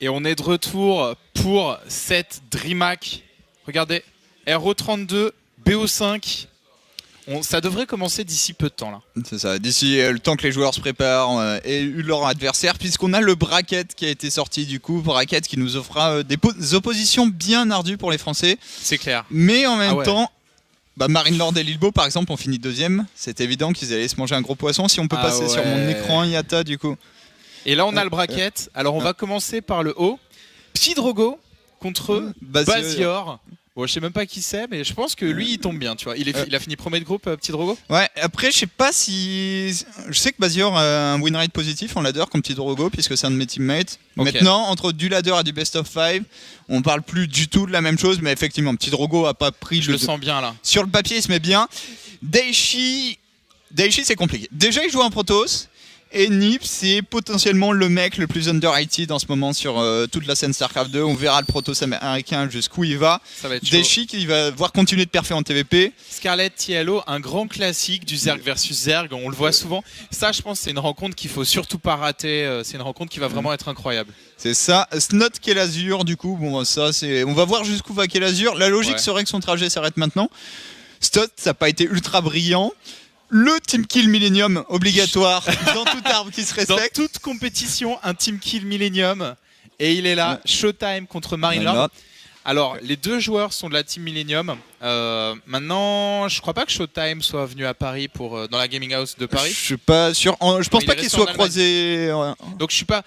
Et on est de retour pour cette DreamHack. Regardez, RO32, BO5. Ça devrait commencer d'ici peu de temps là. C'est ça, d'ici le temps que les joueurs se préparent et leur adversaire, puisqu'on a le bracket qui a été sorti du coup, bracket qui nous offrira des oppositions bien ardues pour les Français. C'est clair. Mais en même temps, Marine Lord et Lilbo par exemple ont fini deuxième. C'est évident qu'ils allaient se manger un gros poisson. Si on peut passer sur mon écran Yata du coup. Et là on a le bracket. Alors on va commencer par le haut. Psydrogo contre Bazior. Bon, je sais même pas qui c'est, mais je pense que lui il tombe bien, tu vois. Il a fini premier de groupe, Psydrogo. Ouais, après je sais pas si. Je sais que Bazior a un win rate positif en ladder comme Psydrogo, puisque c'est un de mes teammates. Okay. Maintenant, entre du ladder et du best of 5, on parle plus du tout de la même chose, mais effectivement, Psydrogo a pas pris. Je le sens bien là. Sur le papier, il se met bien. Daichi, c'est compliqué. Déjà, il joue en Protoss. Et Nip, c'est potentiellement le mec le plus underrated en ce moment sur toute la scène StarCraft 2. On verra le Protoss américain jusqu'où il va. Ça va être Daichi qui va voir continuer de perfer en TVP. Scarlet TLO, un grand classique du Zerg versus Zerg. On le voit souvent. Ça, je pense, c'est une rencontre qu'il faut surtout pas rater. C'est une rencontre qui va vraiment être incroyable. C'est ça. Snot Kelazur, du coup, bon, ça, c'est. On va voir jusqu'où va Kelazur. La logique serait que son trajet s'arrête maintenant. Stot, ça n'a pas été ultra brillant. Le team kill Millennium obligatoire dans tout arbre qui se respecte. Dans toute compétition, un team kill Millennium. Et il est là, Showtime contre Marine Lord. Alors, les deux joueurs sont de la team Millennium. Maintenant, je crois pas que Showtime soit venu à Paris pour dans la gaming house de Paris. Je suis pas sûr. Je pense pas qu'ils soient croisés. Donc je suis pas.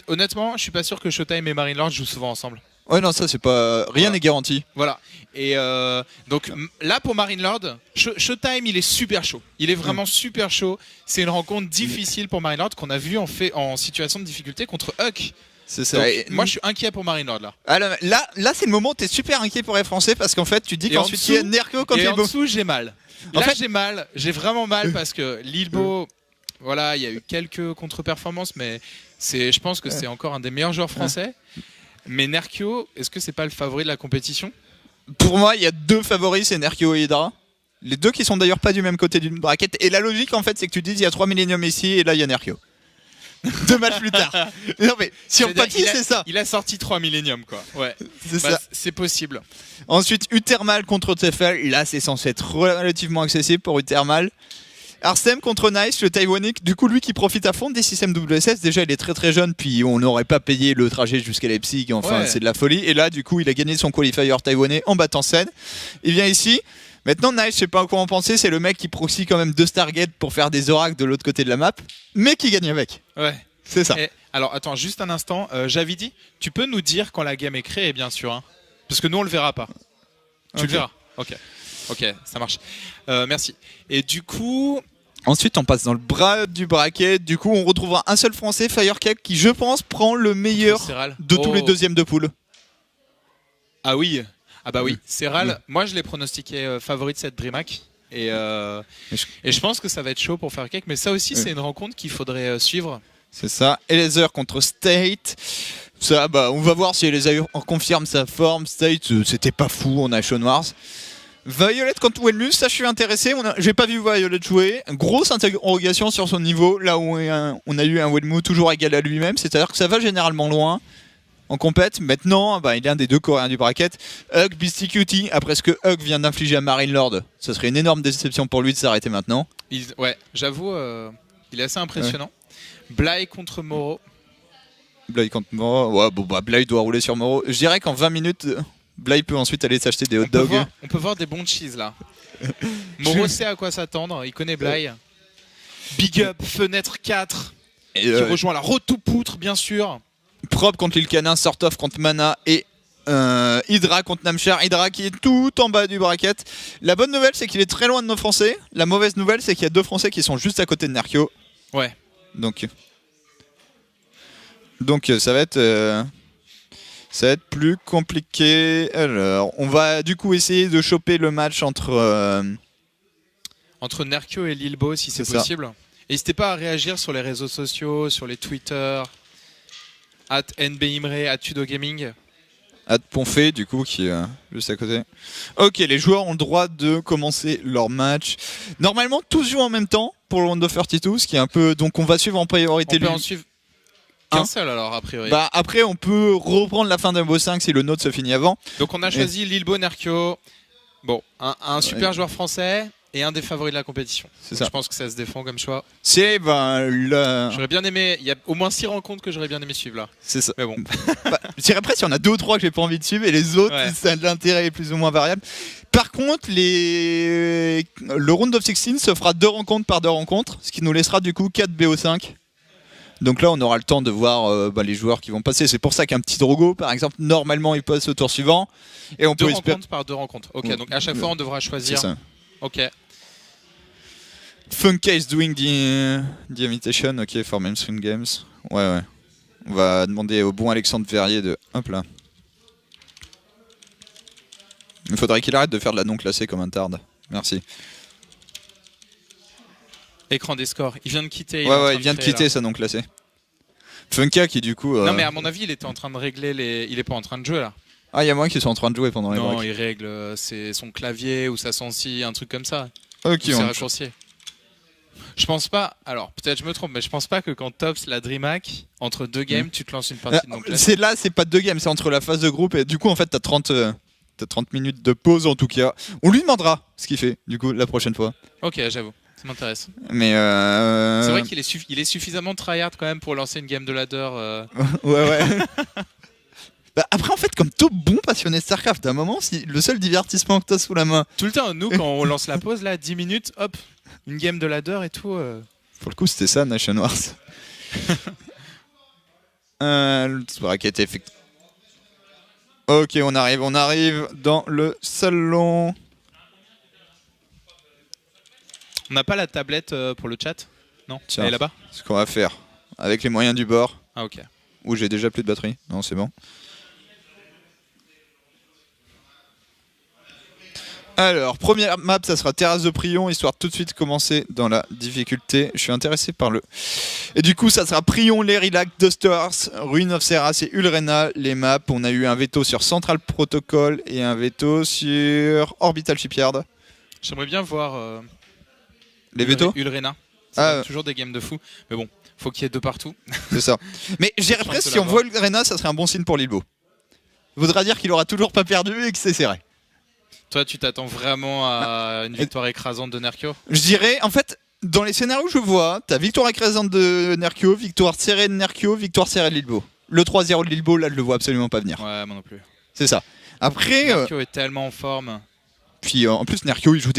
Honnêtement, je suis pas sûr que Showtime et Marine Lord jouent souvent ensemble. Ouais, non, ça c'est pas. Rien n'est garanti. Voilà. Et donc là pour Marine Lord, Showtime il est super chaud. Il est vraiment super chaud. C'est une rencontre difficile pour Marine Lord qu'on a vu en situation de difficulté contre Huck. C'est ça. Donc, moi je suis inquiet pour Marine Lord là. Alors, là c'est le moment où t'es super inquiet pour les Français parce qu'en fait tu dis qu'ensuite il y a Nerko quand il est en dessous j'ai mal. J'ai vraiment mal parce que Lilbo, voilà, il y a eu quelques contre-performances, mais je pense que c'est encore un des meilleurs joueurs français. Mais Nerkio, est-ce que c'est pas le favori de la compétition? Pour moi, il y a deux favoris, c'est Nerkio et Hydra. Les deux qui sont d'ailleurs pas du même côté d'une braquette. Et la logique, en fait, c'est que tu dis il y a 3 Millennium ici et là il y a Nerkio. 2 matchs plus tard. Non mais si on patie, c'est ça. Il a sorti 3 Millennium quoi. Ouais. C'est ça. C'est possible. Ensuite, Uthermal contre TFL. Là, c'est censé être relativement accessible pour Uthermal. Arsem contre Nice, le Taïwanais, du coup lui qui profite à fond des systèmes WSS, déjà il est très très jeune, puis on n'aurait pas payé le trajet jusqu'à Leipzig, enfin c'est de la folie, et là du coup il a gagné son qualifier taïwanais en battant Sen. Il vient ici, maintenant Nice, je sais pas quoi en penser, c'est le mec qui proxy quand même 2 Stargate pour faire des oracles de l'autre côté de la map, mais qui gagne avec. Ouais. C'est ça. Alors attends, juste un instant, Javidi, tu peux nous dire quand la game est créée bien sûr, hein, parce que nous on le verra pas. Tu le verras. Ok, ça marche. Merci. Et du coup... Ensuite, on passe dans le bras du bracket. Du coup, on retrouvera un seul Français, Firecake, qui, je pense, prend le meilleur de tous les deuxièmes de poule. Ah oui. Ah bah oui. Serral, moi je l'ai pronostiqué favori de cette DreamHack. Et je pense que ça va être chaud pour Firecake. Mais ça aussi, c'est une rencontre qu'il faudrait suivre. C'est ça. Eliezer contre State. Ça, on va voir si Eliezer confirme sa forme. State, c'était pas fou. On a Sean Wars. Violet contre Wenmus, ça je suis intéressé. J'ai pas vu Violet jouer. Grosse interrogation sur son niveau, là où on a eu un Wenmu toujours égal à lui-même. C'est-à-dire que ça va généralement loin en compète. Maintenant, il est un des deux coréens du bracket. Hug, Beastie Cutie, après ce que Hug vient d'infliger à Marine Lord, ce serait une énorme déception pour lui de s'arrêter maintenant. Ouais, j'avoue, il est assez impressionnant. Ouais. Bly contre Moro. Bly contre Moro, ouais, Bly doit rouler sur Moro. Je dirais qu'en 20 minutes... Bly peut ensuite aller s'acheter des hot dogs. On peut voir des bons cheese là. Moro sait à quoi s'attendre, il connaît Bly. Big up, fenêtre 4. Qui rejoint la road to poutre, bien sûr. Probe contre Lil Canin, Sort of contre Mana et Hydra contre Namshar. Hydra qui est tout en bas du bracket. La bonne nouvelle, c'est qu'il est très loin de nos Français. La mauvaise nouvelle, c'est qu'il y a 2 Français qui sont juste à côté de Nerkio. Ouais. Donc ça va être. Ça va être plus compliqué. Alors, on va du coup essayer de choper le match entre Nerkio et Lilbo si c'est possible. N'hésitez pas à réagir sur les réseaux sociaux, sur les Twitter, @nbimre, @tudogaming. @ponfé du coup qui est juste à côté. Ok, les joueurs ont le droit de commencer leur match. Normalement, tous jouent en même temps pour le round of 32, ce qui est un peu. Donc on va suivre en priorité. On peut en suivre. Qu'un seul alors, a priori. Bah après, on peut reprendre la fin d'un beau 5 si le nôtre se finit avant. Donc on a choisi Lilbo, Nerkio. Bon, un super joueur français et un des favoris de la compétition. C'est ça. Je pense que ça se défend comme choix. C'est J'aurais bien aimé. Il y a au moins 6 rencontres que j'aurais bien aimé suivre là. C'est ça. Mais bon. Bah, je dirais presque, il y en a 2 ou 3 que j'ai pas envie de suivre et les autres, ça a de l'intérêt plus ou moins variable. Par contre, le round of 16 se fera 2 rencontres par 2 rencontres, ce qui nous laissera du coup 4 BO5. Donc là, on aura le temps de voir les joueurs qui vont passer. C'est pour ça qu'un petit Drogo, par exemple, normalement, il passe au tour suivant. Et on 2 peut rencontres par 2 rencontres. Ok, donc à chaque fois, on devra choisir. C'est ça. Ok. Funka is doing the invitation, ok, for mainstream games. Ouais. On va demander au bon Alexandre Verrier de... Hop là. Il faudrait qu'il arrête de faire de la non classée comme un tarde. Merci. Écran des scores. Il vient de quitter. Il vient de quitter sa non classée. Funka qui du coup... Non mais à mon avis, il était en train de régler il est pas en train de jouer là. Ah, il y a moins qui sont en train de jouer pendant les breaks. Non, il règle son clavier ou sa sensi, un truc comme ça. Ok, c'est raccourci. Je pense pas, alors peut-être je me trompe, mais je pense pas que quand Tops la DreamHack, entre 2 games, tu te lances une partie de non classée. C'est pas 2 games, c'est entre la phase de groupe et du coup en fait t'as 30 minutes de pause en tout cas. On lui demandera ce qu'il fait du coup la prochaine fois. Ok, j'avoue, ça m'intéresse. Mais c'est vrai qu'il est suffisamment tryhard quand même pour lancer une game de ladder. Ouais. Bah après en fait comme tout bon passionné de Starcraft, à un moment si le seul divertissement que t'as sous la main. Tout le temps, nous quand on lance la pause là, 10 minutes, hop, une game de ladder et tout. Pour le coup c'était ça Nation Wars. Soirée qui a été effectuée. Ok, on arrive dans le salon. On n'a pas la tablette pour le chat? Non. Tiens, elle est là-bas. Ce qu'on va faire avec les moyens du bord. Ah ok. Où j'ai déjà plus de batterie. Non, c'est bon. Alors, première map, ça sera Terrasse de Prion, histoire de tout de suite commencer dans la difficulté. Je suis intéressé par le... Et du coup, ça sera Prion, Lerilac, Dusters, Ruin of Serras et Ulrena, les maps. On a eu un veto sur Central Protocol et un veto sur Orbital Shipyard. J'aimerais bien voir... les vétos Ulrena. C'est toujours des games de fou. Mais bon, faut qu'il y ait 2 partout. C'est ça. Mais je dirais presque, si on voit Ulrena, ça serait un bon signe pour Lilbo. Voudra dire qu'il aura toujours pas perdu et que c'est serré. Toi, tu t'attends vraiment à une victoire écrasante de Nerkio? Je dirais, en fait, dans les scénarios que je vois, t'as victoire écrasante de Nerkio, victoire serrée de Nerkio, victoire serrée de Lilbo. Le 3-0 de Lilbo, là, je le vois absolument pas venir. Ouais, moi non plus. C'est ça. Après... Nerkio est tellement en forme. Puis en plus, Nerkio, il joue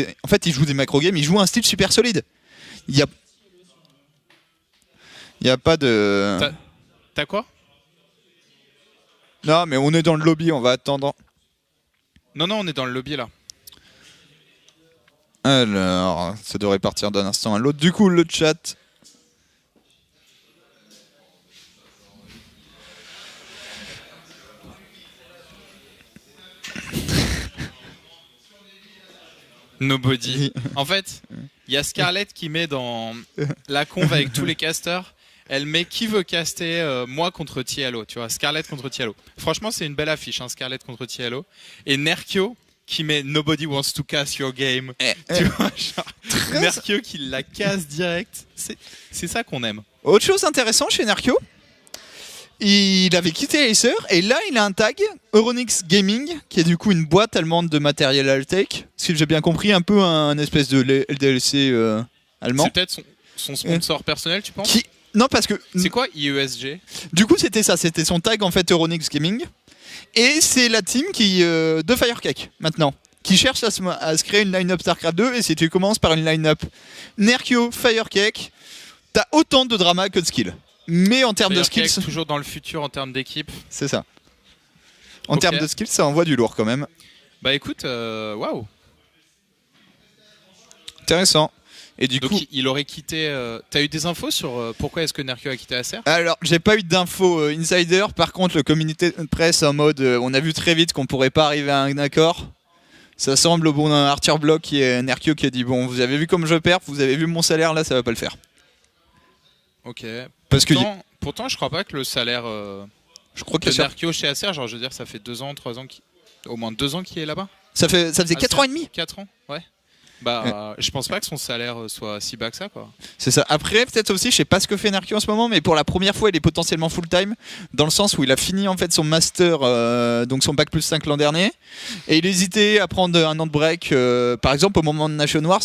des macro games, il joue un style super solide. Il y a pas de... T'as quoi? Non, mais on est dans le lobby, on va attendre. Non, on est dans le lobby là. Alors, ça devrait partir d'un instant à l'autre. Du coup, le chat. Nobody. En fait, il y a Scarlett qui met dans la conve avec tous les casters. Elle met qui veut caster moi contre TLO, tu vois, Scarlett contre TLO. Franchement, c'est une belle affiche, hein, Scarlett contre TLO. Et Nerkio qui met Nobody wants to cast your game. Tu vois, genre, Nerkio qui la casse direct. C'est ça qu'on aime. Autre chose intéressante chez Nerkio, il avait quitté Acer et là il a un tag Euronix Gaming qui est du coup une boîte allemande de matériel high-tech. Si j'ai bien compris, un peu un espèce de LDLC allemand. C'est peut-être son sponsor personnel, tu penses? Non, parce que... C'est quoi IESG? Du coup, c'était ça. C'était son tag, en fait, Euronix Gaming. Et c'est la team de Firecake, maintenant, qui cherche à se créer une line-up StarCraft 2. Et si tu commences par une line-up Nerkio, Firecake, t'as autant de drama que de skill. Mais en termes de skills... toujours dans le futur en termes d'équipe. C'est ça. En termes de skills, ça envoie du lourd, quand même. Bah écoute, waouh. Intéressant. Et du Donc coup, il aurait quitté... T'as eu des infos sur pourquoi est-ce que Nerkio a quitté Acer? Alors, j'ai pas eu d'infos insider. Par contre, le communiqué de presse en mode on a vu très vite qu'on pourrait pas arriver à un accord. Ça semble au bon Arthur Block qui est Nerkio qui a dit bon, vous avez vu comme je perds, vous avez vu mon salaire, là ça va pas le faire. Ok. Parce pourtant, je crois pas que le salaire je crois que Nerkio chez Acer, genre je veux dire, ça fait 2 ans, 3 ans, au moins 2 ans qu'il est là-bas. Ça faisait 4 ans et demi. 4 ans, ouais. Bah, je pense pas que son salaire soit si bas que ça, quoi. C'est ça. Après, peut-être aussi, je sais pas ce que fait Nerkio en ce moment, mais pour la première fois, il est potentiellement full-time, dans le sens où il a fini en fait son master, donc son bac plus 5 l'an dernier, et il hésitait à prendre un an de break, par exemple au moment de Nation Wars,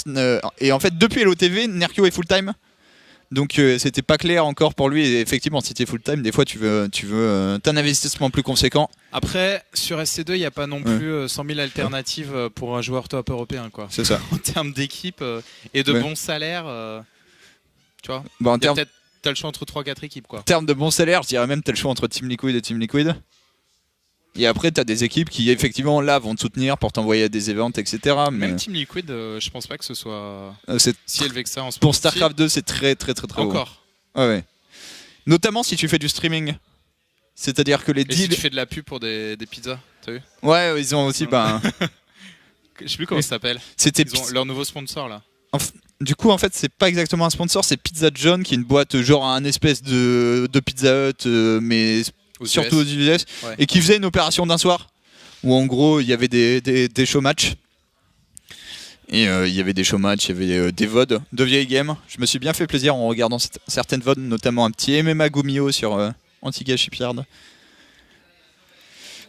et en fait, depuis LOTV, Nerkio est full-time. Donc c'était pas clair encore pour lui, et effectivement si t'es full time des fois tu veux t'as un investissement plus conséquent. Après sur SC2 il n'y a pas non plus 100 000 alternatives pour un joueur top européen, quoi. C'est ça. En termes d'équipe et de bons salaires, tu vois, Bon, t'as le choix entre 3-4 équipes, quoi. En termes de bons salaires, je dirais même t'as le choix entre Team Liquid et Team Liquid. Et après t'as des équipes qui effectivement là vont te soutenir pour t'envoyer à des events, etc. Même Team Liquid, je pense pas que ce soit si élevé que ça en ce moment. Pour StarCraft 2 c'est très encore haut. Ouais. Notamment si tu fais du streaming. C'est-à-dire que les deals... si tu fais de la pub pour des pizzas, t'as vu? Ouais, ils ont aussi... Je sais plus comment ça s'appelle. Ils ont leur nouveau sponsor là. Du coup, en fait, c'est pas exactement un sponsor, c'est Pizza John, qui est une boîte genre un espèce de Pizza Hut, mais surtout aux US, ouais. Et qui faisait une opération d'un soir, où en gros, il y avait des show-matchs. Et il y avait des show-matchs, il y avait des VOD de vieilles games. Je me suis bien fait plaisir en regardant certaines VOD, notamment un petit MMA Gumio sur Antigua Shipyard.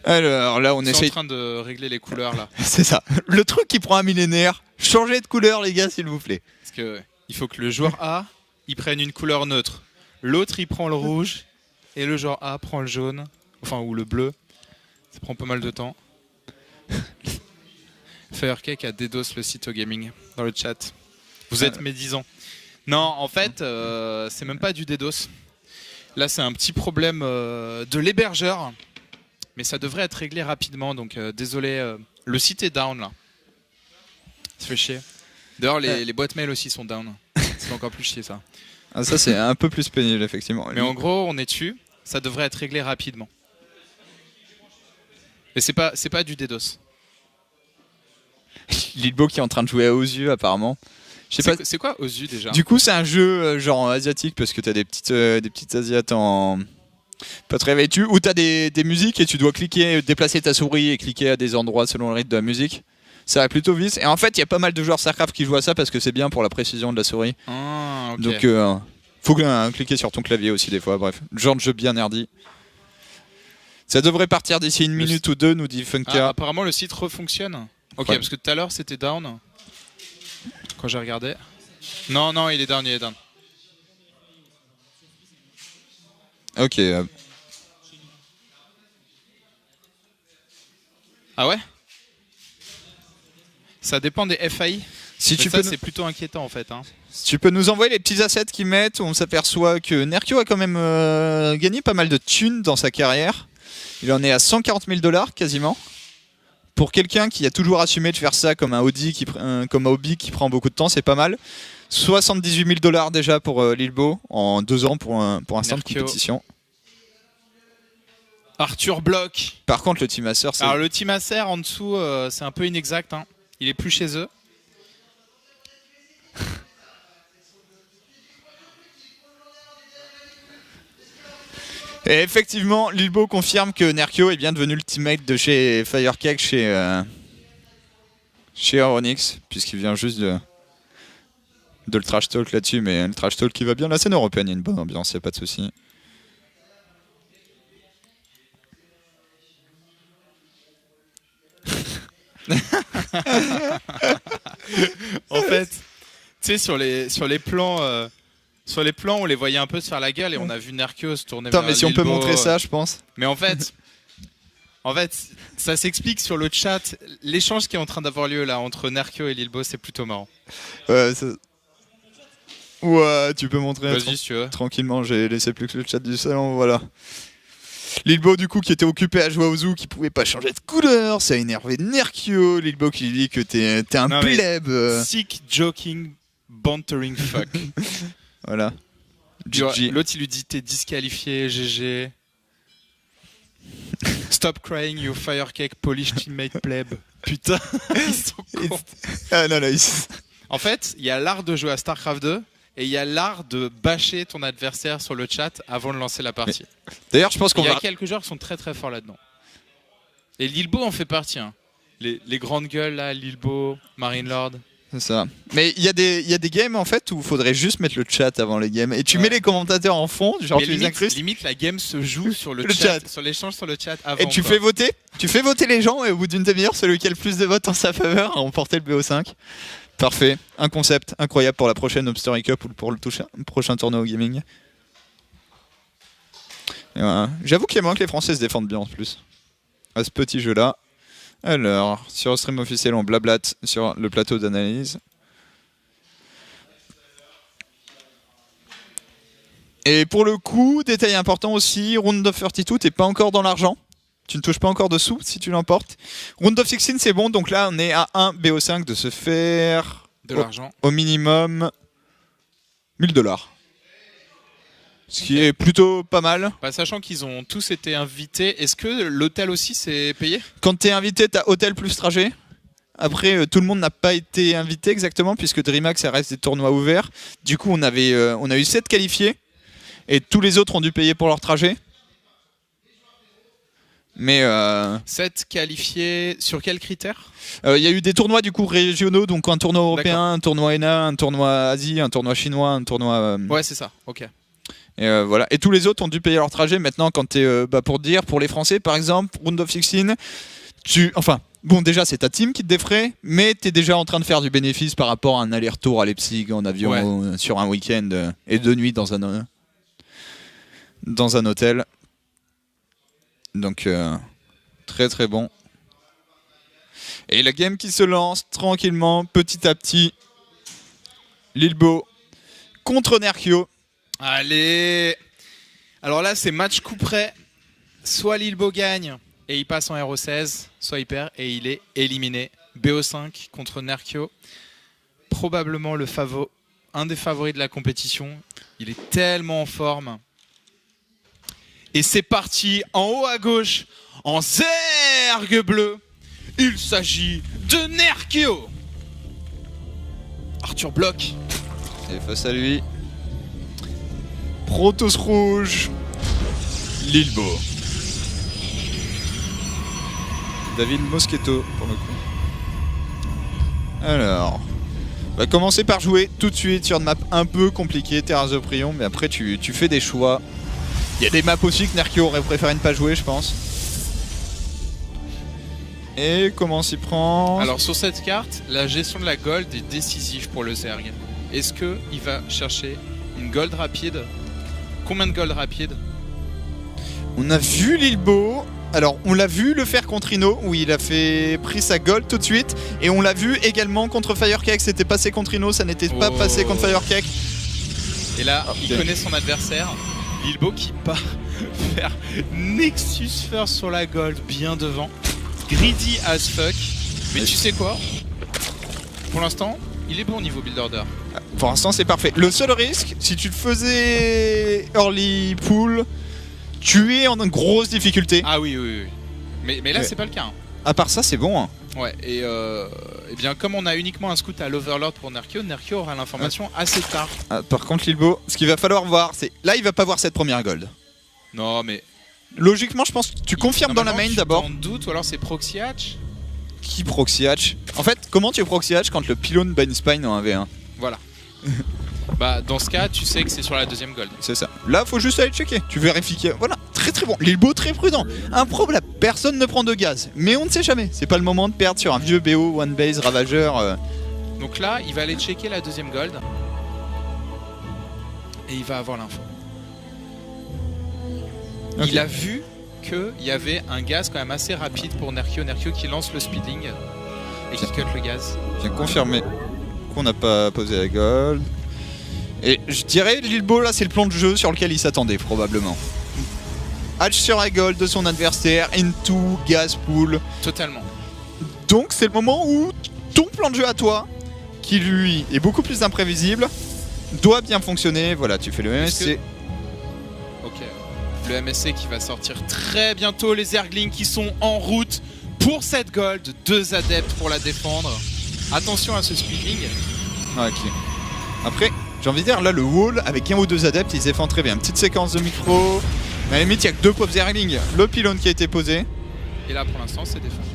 Alors là, on essaye. En train de régler les couleurs là. C'est ça. Le truc qui prend un millénaire. Changez de couleur, les gars, s'il vous plaît. Parce que il faut que le joueur A, il prenne une couleur neutre. L'autre, il prend le rouge. Et le joueur A prend le jaune. Enfin, ou le bleu. Ça prend pas mal de temps. Firecake a DDoS le site au gaming dans le chat. Vous êtes médisants. Non, en fait, c'est même pas du DDoS. Là, c'est un petit problème de l'hébergeur. Mais ça devrait être réglé rapidement, donc désolé. Le site est down là. Ça fait chier. D'ailleurs, les boîtes mail aussi sont down. C'est encore plus chier ça. Ah, ça, c'est un peu plus pénible, effectivement. Mais en gros, on est dessus. Ça devrait être réglé rapidement. Et c'est pas du DDoS. Lilbo qui est en train de jouer à Ozu, apparemment. C'est quoi Ozu déjà? Du coup, c'est un jeu genre asiatique parce que t'as des petites asiates en. Pas très vêtues, où t'as des musiques et tu dois cliquer, déplacer ta souris et cliquer à des endroits selon le rythme de la musique. Ça va plutôt vite. Et en fait, il y a pas mal de joueurs StarCraft qui jouent à ça parce que c'est bien pour la précision de la souris. Ah, okay. Donc, faut cliquer sur ton clavier aussi des fois. Bref, genre de jeu bien nerdy. Ça devrait partir d'ici une minute ou deux, nous dit Funka. Apparemment, le site refonctionne. Ok, ouais. Parce que tout à l'heure, c'était down. Quand j'ai regardé. Non, il est down. Ok. Ah ouais? Ça dépend des FAI. Si tu peux c'est plutôt inquiétant en fait. Hein. Si tu peux nous envoyer les petits assets qu'ils mettent, où on s'aperçoit que Nerkio a quand même gagné pas mal de thunes dans sa carrière. Il en est à 140 000 $ quasiment. Pour quelqu'un qui a toujours assumé de faire ça comme un hobby qui prend beaucoup de temps, c'est pas mal. 78 000 $ déjà pour Lilbo en 2 ans pour un stand de compétition. Arthur Bloch. Par contre, le Team Acer, c'est... Alors le Team Acer en dessous, c'est un peu inexact. Hein. Il est plus chez eux. Et effectivement, Lilbo confirme que Nerkio est bien devenu le teammate de chez Firecake, chez Aronix, puisqu'il vient juste de le trash talk là-dessus, mais le trash talk qui va bien. La scène européenne, il y a une bonne ambiance, il n'y a pas de souci. En fait, tu sais, sur les plans... Sur les plans, on les voyait un peu se faire la gueule et on a vu Nerkio se tourner vers mais si on peut montrer ça, je pense. Mais en fait, ça s'explique sur le chat. L'échange qui est en train d'avoir lieu là entre Nerkio et Lilbo, c'est plutôt marrant. Ouais, tu peux montrer. Vas-y, si tu veux. Tranquillement, j'ai laissé plus que le chat du salon, voilà. Lilbo du coup qui était occupé à jouer au zoo, qui pouvait pas changer de couleur, ça a énervé Nerkio. Lilbo qui lui dit que t'es un pleb. Sick, joking, bantering fuck. Voilà. L'autre il lui dit t'es disqualifié, GG. Stop crying, you Firecake Polish teammate pleb. Putain, ils sont cons. Ah non, En fait, il y a l'art de jouer à StarCraft 2 et il y a l'art de bâcher ton adversaire sur le chat avant de lancer la partie. D'ailleurs, je pense qu'il y a quelques joueurs qui sont très très forts là-dedans. Et Lilbo en fait partie. Hein. Les grandes gueules là, Lilbo, Marine Lord. C'est ça. Mais il y a des games en fait où il faudrait juste mettre le chat avant les games. Et tu mets les commentateurs en fond, genre mais tu les incrustes. Limite la game se joue sur le chat, sur l'échange sur le chat avant. Et tu fais voter. Tu fais voter les gens et au bout d'une demi-heure, celui qui a le plus de votes en sa faveur a remporté le BO5. Parfait. Un concept incroyable pour la prochaine Upstory Cup ou pour le prochain tournoi au gaming. Voilà. J'avoue qu'il y a moins que les Français se défendent bien en plus. À ce petit jeu là. Alors, sur le stream officiel, on blablate sur le plateau d'analyse. Et pour le coup, détail important aussi, Round of 32, t'es pas encore dans l'argent. Tu ne touches pas encore de sous si tu l'emportes. Round of 16, c'est bon, donc là on est à 1 BO5 de se faire de l'argent. Au minimum 1000$. Ce qui est plutôt pas mal. Bah, sachant qu'ils ont tous été invités, est-ce que l'hôtel aussi s'est payé? Quand t'es invité, t'as hôtel plus trajet. Après, tout le monde n'a pas été invité exactement, puisque DreamHack, ça reste des tournois ouverts. Du coup, on a eu 7 qualifiés, et tous les autres ont dû payer pour leur trajet. Mais 7 qualifiés, sur quels critères? Il y a eu des tournois du coup régionaux, donc un tournoi européen, un tournoi ENA, un tournoi Asie, un tournoi chinois, un tournoi... Ouais, c'est ça, ok. Et voilà. Et tous les autres ont dû payer leur trajet. Maintenant, quand t'es pour les Français, par exemple, Round of 16, déjà c'est ta team qui te défraie, mais t'es déjà en train de faire du bénéfice par rapport à un aller-retour à Leipzig en avion sur un week-end et 2 nuits dans un hôtel. Donc très très bon. Et la game qui se lance tranquillement, petit à petit. Lilbo contre Nerkio. Allez. Alors là, c'est match coup près. Soit Lilbo gagne et il passe en RO16, soit il perd et il est éliminé. BO5 contre Nerkio. Probablement un des favoris de la compétition. Il est tellement en forme. Et c'est parti, en haut à gauche, en zergue bleu. Il s'agit de Nerkio. Arthur bloque. Et face à lui, Protoss rouge, Lilbo. David Moschetto pour le coup. Alors, on va commencer par jouer tout de suite sur une map un peu compliquée, Terrace of Prion, mais après tu fais des choix. Il y a des maps aussi que Nerkio aurait préféré ne pas jouer, je pense. Et comment s'y prend? Alors sur cette carte, la gestion de la gold est décisive pour le Zerg. Est-ce qu'il va chercher une gold rapide? Combien de gold rapide? On a vu Lilbo. Alors on l'a vu le faire contre Ino, où il a pris sa gold tout de suite. Et on l'a vu également contre Firecake, c'était passé contre Ino, ça n'était pas passé contre Firecake. Et là, il connaît son adversaire. Lilbo qui part faire Nexus First sur la gold bien devant. Greedy as fuck. Mais tu sais quoi? Pour l'instant, il est bon au niveau build order. Pour l'instant c'est parfait. Le seul risque, si tu te faisais early pool, tu es en une grosse difficulté. Ah oui. Mais là c'est pas le cas. Hein. À part ça c'est bon. Hein. Ouais, et bien comme on a uniquement un scout à l'Overlord pour Nerkio, Nerkio aura l'information assez tard. Ah, par contre Lilbo, ce qu'il va falloir voir, c'est... Là il va pas voir cette première gold. Non mais... Logiquement je pense que tu confirmes dans la main d'abord. En doute, ou alors c'est Proxy Hatch. Qui Proxy Hatch? En fait, comment tu Proxy Hatch quand le pylône Bainspine en 1v1? Voilà. Bah dans ce cas, tu sais que c'est sur la deuxième gold. C'est ça. Là, faut juste aller checker. Tu vérifies que... Voilà, très très bon. Lilbo très prudent. Un problème, personne ne prend de gaz. Mais on ne sait jamais. C'est pas le moment de perdre sur un vieux BO, One Base, Ravageur. Donc là, il va aller checker la deuxième gold. Et il va avoir l'info. Okay. Il a vu qu'il y avait un gaz quand même assez rapide pour Nerkio. Nerkio qui lance le speeding et qui cut le gaz. Viens confirmer qu'on n'a pas posé la gold. Et je dirais Lilbo là c'est le plan de jeu sur lequel il s'attendait probablement. Hatch sur la gold de son adversaire, into, gaz pool. Totalement. Donc c'est le moment où ton plan de jeu à toi, qui lui est beaucoup plus imprévisible, doit bien fonctionner. Voilà, tu fais le MSC. Ok. Le MSC qui va sortir très bientôt. Les Zerglings qui sont en route pour cette gold. 2 adeptes pour la défendre. Attention à ce speeding. Ok. Après, j'ai envie de dire, là le wall avec 1 ou 2 adeptes, ils se défendent très bien. Petite séquence de micro. Mais à la limite, il n'y a que 2 pauvres Zerglings. Le pylône qui a été posé. Et là pour l'instant, c'est défendu.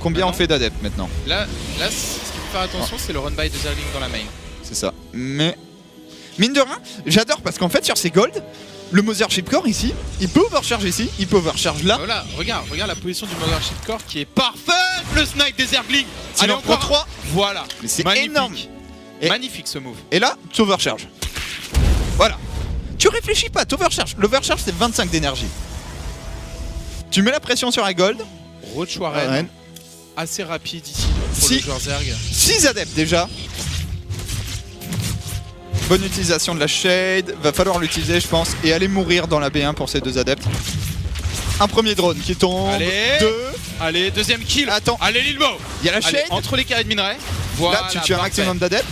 Combien on Maintenant. fait d'adeptes maintenant? Là, ce qu'il faut faire attention, c'est le run by de Zergling dans la main. C'est ça. Mais mine de rien, j'adore parce qu'en fait sur ces gold, le Mothership Core ici, il peut overcharge ici, il peut overcharge là. Voilà, regarde la position du Mothership Core qui est parfaite. Le snipe des Zerglings. Il en prend 3. Voilà. Mais c'est Magnifique. énorme. Et- Magnifique ce move. Et là, tu overcharge. Voilà. Tu réfléchis pas, tu overcharge. L'overcharge c'est 25 d'énergie. Tu mets la pression sur un gold. Roach Warren, Warren. assez rapide ici pour Si. le joueur Zerg. 6 adeptes déjà. Bonne utilisation de la shade. Va falloir l'utiliser je pense. Et aller mourir dans la B1 pour ces 2 adeptes. Un premier drone qui tombe. Allez. 2. Allez, deuxième kill. Attends. Allez Lilbo. Il y a la Allez, shade. entre les carrés de minerai. Voilà, Là tu tues un parfait. maximum d'adeptes.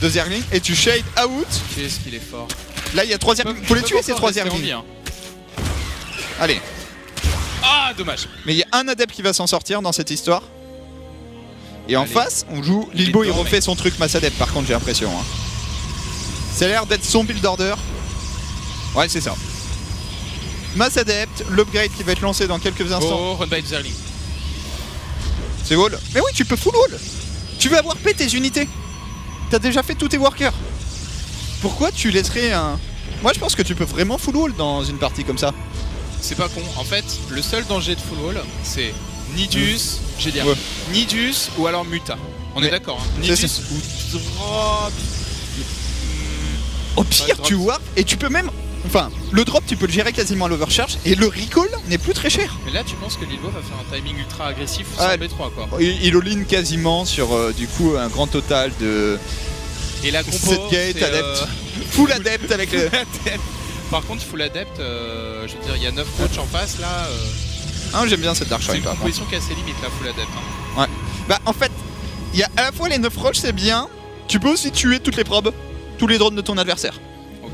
2 Zerglings. Et tu shade out. Qu'est-ce qu'il est fort. Là il y a 3 Zerglings. Faut les tuer ces 3 Zerglings. Hein. Allez. Ah, dommage. Mais il y a un adepte qui va s'en sortir dans cette histoire. Et en Allez. face, on joue Lilbo, il dedans, refait mec. son truc mass adept par contre, j'ai l'impression. Hein. Ça a l'air d'être son build order. Ouais, c'est ça. Mass adept, l'upgrade qui va être lancé dans quelques instants. Oh, run by de Zergling. C'est wall. Mais oui, tu peux full wall. Tu veux avoir P tes unités. T'as déjà fait tous tes workers. Pourquoi tu laisserais un... Moi je pense que tu peux vraiment full wall dans une partie comme ça. C'est pas con. En fait, le seul danger de full wall, c'est Nidus, je vais dire, Ouais. Nidus ou alors Muta. On Mais- est d'accord. Hein. C'est Nidus ça. ou Drop. Au pire, drop. tu warp et tu peux même... Enfin, le drop tu peux le gérer quasiment à l'overcharge et le recall n'est plus très cher. Mais là, tu penses que Lilbo va faire un timing ultra agressif Ah, sans B3 quoi. Il all-in quasiment sur du coup un grand total de Et la compo, 7 gates c'est, adepte. Full adepte avec le... Par contre, full adepte, je veux dire, il y a 9 coachs en face là. Ah, j'aime bien cette Dark C'est Shrine une par contre. composition qui a ses limites là, full adepte. Hein. Bah en fait, il y a à la fois les 9 roches c'est bien, tu peux aussi tuer toutes les probes, tous les drones de ton adversaire. Ok.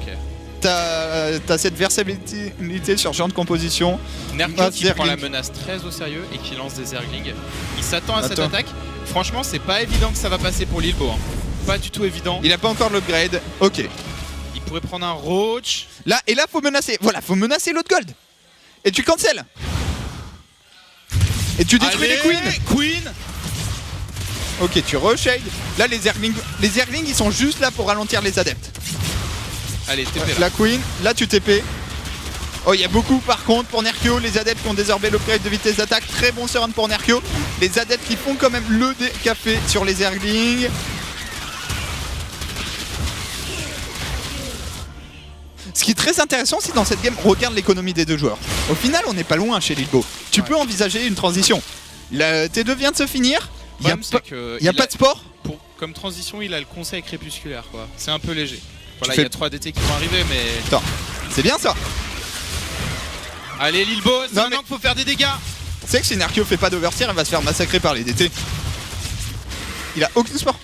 T'as cette versatilité sur ce genre de composition. Nerkio Ah, qui Zergling. prend la menace très au sérieux et qui lance des Zerglings. Il s'attend à cette Attends. attaque. Franchement, c'est pas évident que ça va passer pour Lilbo. Hein. Pas du tout évident. Il a pas encore l'upgrade. Ok. Il pourrait prendre un Roach. Là, et là faut menacer. Voilà, faut menacer l'autre gold. Et tu cancel. Et tu détruis les queens. Queen. Ok, tu reshade. Là les Zerglings ils sont juste là pour ralentir les adeptes. Allez, TP là. La queen, là tu TP. Oh, il y a beaucoup par contre pour Nerkio, les adeptes qui ont désorbé l'upgrade de vitesse d'attaque, très bon surround pour Nerkio. Les adeptes qui font quand même le café sur les Zerglings. Ce qui est très intéressant, c'est dans cette game, regarde l'économie des deux joueurs. Au final, on n'est pas loin chez Lilbo. Tu Ouais. peux envisager une transition. La T2 vient de se finir. Il n'y a, Problème, pas, c'est que y a il pas de sport. comme transition, il a le conseil crépusculaire quoi. C'est un peu léger. Voilà, fais- il y a 3 DT qui vont arriver, mais. Attends, c'est bien ça. Allez, Lilbo, c'est Non, maintenant qu'il faut faire des dégâts. Tu sais que si Nerkio fait pas d'overseer, il va se faire massacrer par les DT. Il a aucun sport.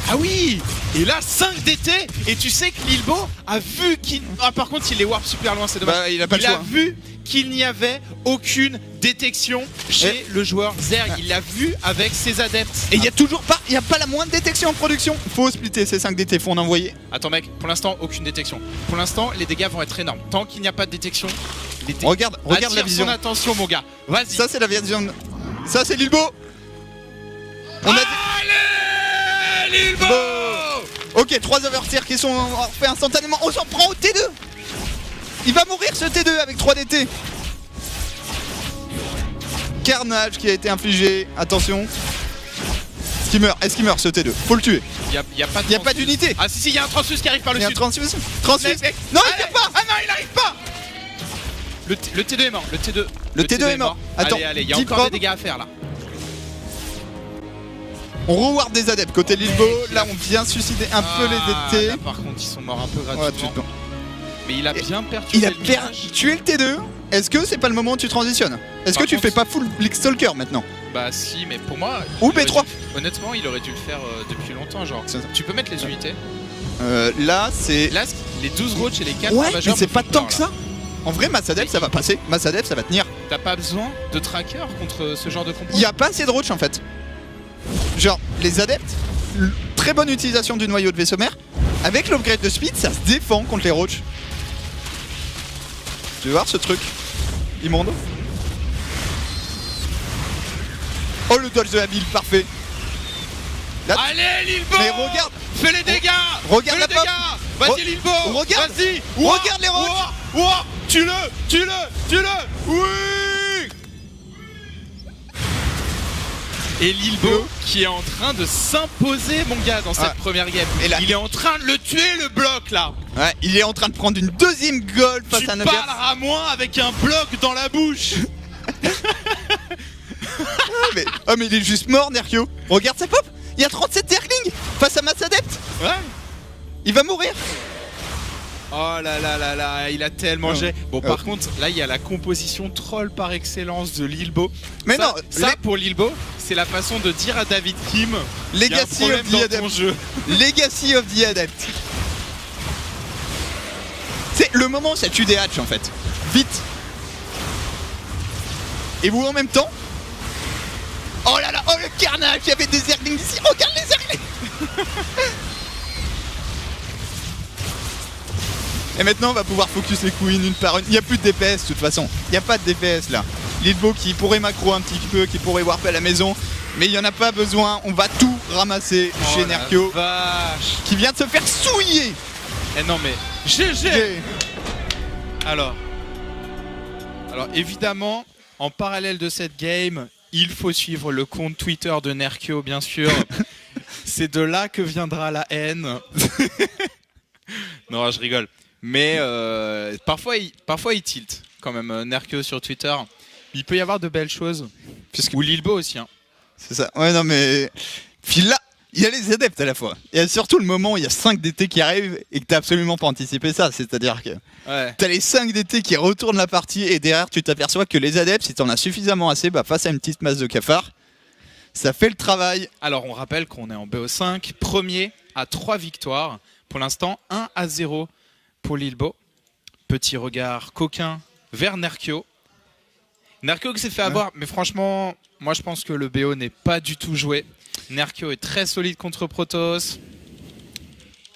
Ah oui. Et là, 5 DT. Et tu sais que Lilbo a vu qu'il. Ah, par contre, il les warp super loin, c'est dommage. Bah, il a pas le choix. a vu qu'il n'y avait aucune détection chez le joueur Zerg. Il l'a vu avec ses adeptes. Et il y a toujours pas, il y a pas la moindre détection en production. Faut splitter ces 5 DT, faut en envoyer. Attends, mec, pour l'instant, aucune détection. Pour l'instant, les dégâts vont être énormes. Tant qu'il n'y a pas de détection, les dégâts. Regarde la Attire vision. son attention, mon gars. Vas-y. Ça c'est la vision. Ça c'est Lilbo. On a dit... Allez, Lilbo. Ok, 3 overseers qui sont faits instantanément. On s'en prend au T2. Il va mourir ce T2 avec 3 DT. Carnage qui a été infligé. Attention. Est-ce qu'il meurt ce T2? Faut le tuer. Il y a pas de Il y a pas transfuse. d'unité. Ah si, il y a un transfuse qui arrive par le Il y a un sud. transfuse. Transfuse. Mec, Non, il allez. vient pas. Ah non, il arrive pas. Le T2 est mort. Le T2 est mort. Attends, allez, il y a 10 encore probes. des dégâts à faire là. On reward des adeptes côté Lilbo. Mec, Là, on vient suicider un peu Ah, les DT. là, par contre, ils sont morts un peu Ouais, gratuitement. tu- Mais il a Et- bien perturbé Il a le mirage. tué le T2. Est-ce que c'est pas le moment où tu transitionnes? Est-ce que Par tu contre- fais pas full Bleak Stalker maintenant? Bah si, mais pour moi... Ou il aurait B3. Honnêtement, il aurait dû le faire depuis longtemps, genre. C'est ça. Tu peux mettre les unités. Là, c'est. Là, les 12 roaches et les 4 Ouais, mais ravageurs c'est me pas font tant peur, que là. ça. En vrai, Massadef, ça va passer. Massadef, ça va tenir. T'as pas besoin de tracker contre ce genre de compo. Il y a pas assez de roach en fait. Genre, les adeptes, très bonne utilisation du noyau de vaisseau mère. Avec l'upgrade de speed, ça se défend contre les roach. Tu veux voir ce truc immonde? Oh, le dodge de la ville, parfait. Là, allez Lilbo, mais regarde, fais les dégâts, regarde fais la les dégâts. Vas-y Lilbo, regarde, vas-y, regarde les roches. Tue-le. Oui. Et Lilbo qui est en train de s'imposer, mon gars, dans cette première game. Et là, il est en train de le tuer, le bloc là. Ouais, il est en train de prendre une deuxième gold face à un adversaire. Tu parleras moins avec un bloc dans la bouche. mais il est juste mort, Nerkio. Regarde sa pop. Il y a 37 Zerglings face à Mass Adept. Ouais. Il va mourir. Oh là là là là, il a tellement géré. Bon, par contre, là, il y a la composition troll par excellence de Lilbo. Mais ça, pour Lilbo, c'est la façon de dire à David Kim Legacy of the Adept. Legacy of the Adept. C'est le moment où ça tue des hatchs en fait. Vite. Et vous en même temps. Oh là là, oh le carnage, il y avait des Zerglings ici. Regarde les Zerglings. Et maintenant on va pouvoir focus les queens une par une. Il n'y a plus de DPS de toute façon. Il n'y a pas de DPS là. Lilbo qui pourrait macro un petit peu, qui pourrait warp à la maison. Mais il n'y en a pas besoin. On va tout ramasser chez Nerkio. Qui vient de se faire souiller. Eh non mais GG. Alors évidemment, en parallèle de cette game, il faut suivre le compte Twitter de Nerkio, bien sûr. C'est de là que viendra la haine. Non, je rigole. Mais parfois il tilt quand même, Nerkio sur Twitter. Il peut y avoir de belles choses. Ou Lilbo aussi. Hein. C'est ça. Ouais, non, mais. Puis là, il y a les adeptes à la fois. Il y a surtout le moment où il y a 5 DT qui arrivent et que t'as absolument pas anticipé ça. C'est-à-dire que t'as les 5 DT qui retournent la partie et derrière tu t'aperçois que les adeptes, si t'en as suffisamment assez, bah, face à une petite masse de cafards, ça fait le travail. Alors on rappelle qu'on est en BO5, premier à 3 victoires. Pour l'instant, 1-0 pour Lilbo. Petit regard coquin vers Nerkio. Nerkio qui s'est fait avoir, mais franchement, moi je pense que le BO n'est pas du tout joué. Nerkio est très solide contre Protoss.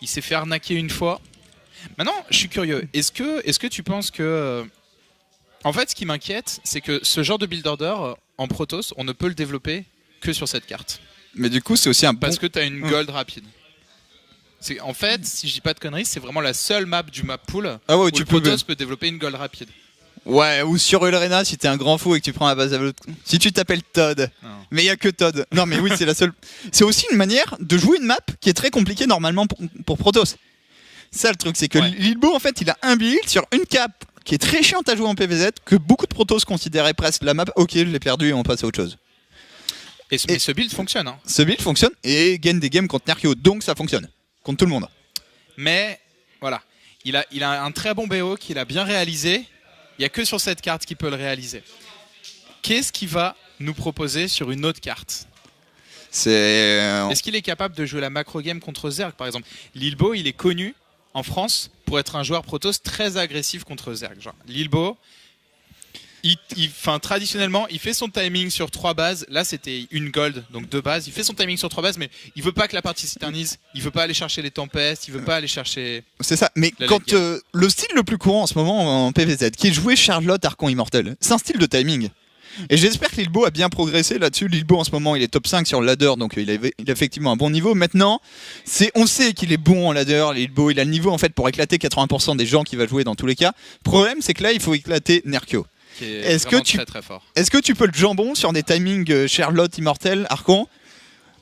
Il s'est fait arnaquer une fois. Maintenant, je suis curieux. Est-ce que tu penses que... En fait, ce qui m'inquiète, c'est que ce genre de build order en Protoss, on ne peut le développer que sur cette carte. Mais du coup, c'est aussi un Parce que tu as une gold rapide. En fait, si je dis pas de conneries, c'est vraiment la seule map du map pool où le Protoss peut développer une gold rapide. Ouais, ou sur Ulrena si t'es un grand fou et que tu prends la base à l'autre. Si tu t'appelles Todd. Non. Mais il y a que Todd. Non, mais oui, c'est la seule. C'est aussi une manière de jouer une map qui est très compliquée normalement pour Protoss. Ça, le truc, c'est que Lilbo, en fait, il a un build sur une cap qui est très chiante à jouer en PVZ, que beaucoup de Protoss considéraient presque la map. Ok, je l'ai perdu et on passe à autre chose. Et ce build fonctionne. Hein. Ce build fonctionne et gagne des games contre Nerkio, donc ça fonctionne. Contre tout le monde. Mais, voilà. Il a un très bon BO qu'il a bien réalisé. Il n'y a que sur cette carte qu'il peut le réaliser. Qu'est-ce qu'il va nous proposer sur une autre carte ? Est-ce qu'il est capable de jouer la macro game contre Zerg, par exemple ? Lilbo, il est connu en France pour être un joueur Protoss très agressif contre Zerg. Genre, Lilbo, traditionnellement, il fait son timing sur 3 bases. Là, c'était une gold, donc 2 bases. Il fait son timing sur 3 bases, mais il veut pas que la partie s'éternise. Il veut pas aller chercher les tempêtes. Il veut pas aller chercher. C'est ça. Mais quand le style le plus courant en ce moment en PVZ, qui est jouer Charlotte Archon Immortel, c'est un style de timing. Et j'espère que Lilbo a bien progressé là-dessus. Lilbo en ce moment, il est top 5 sur le ladder, donc il a effectivement un bon niveau. Maintenant, on sait qu'il est bon en ladder. Lilbo, il a le niveau en fait pour éclater 80% des gens qui va jouer dans tous les cas. Le problème, c'est que là, il faut éclater Nerkio. Est-ce que tu peux le jambon sur des timings Charlotte, Immortel, Archon ?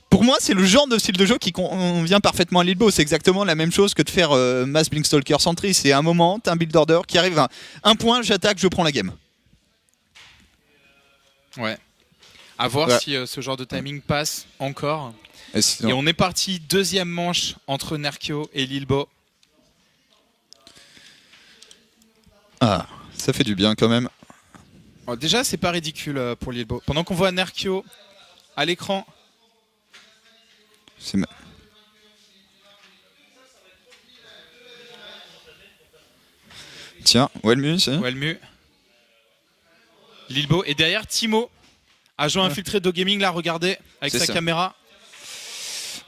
Pour moi, c'est le genre de style de jeu qui convient parfaitement à Lilbo. C'est exactement la même chose que de faire Mass Blinkstalker Sentry. C'est un moment, t'as un build order qui arrive à un point, j'attaque, je prends la game. Ouais. À voir si ce genre de timing passe encore. Et on est parti, deuxième manche entre Nerkio et Lilbo. Ah, ça fait du bien quand même. Alors déjà, c'est pas ridicule pour Lilbo. Pendant qu'on voit Nerkio à l'écran. Tiens, Wellmu, c'est Wellmu. Lilbo. Et derrière, Timo, agent infiltré de Gaming, là, regardez, avec sa caméra.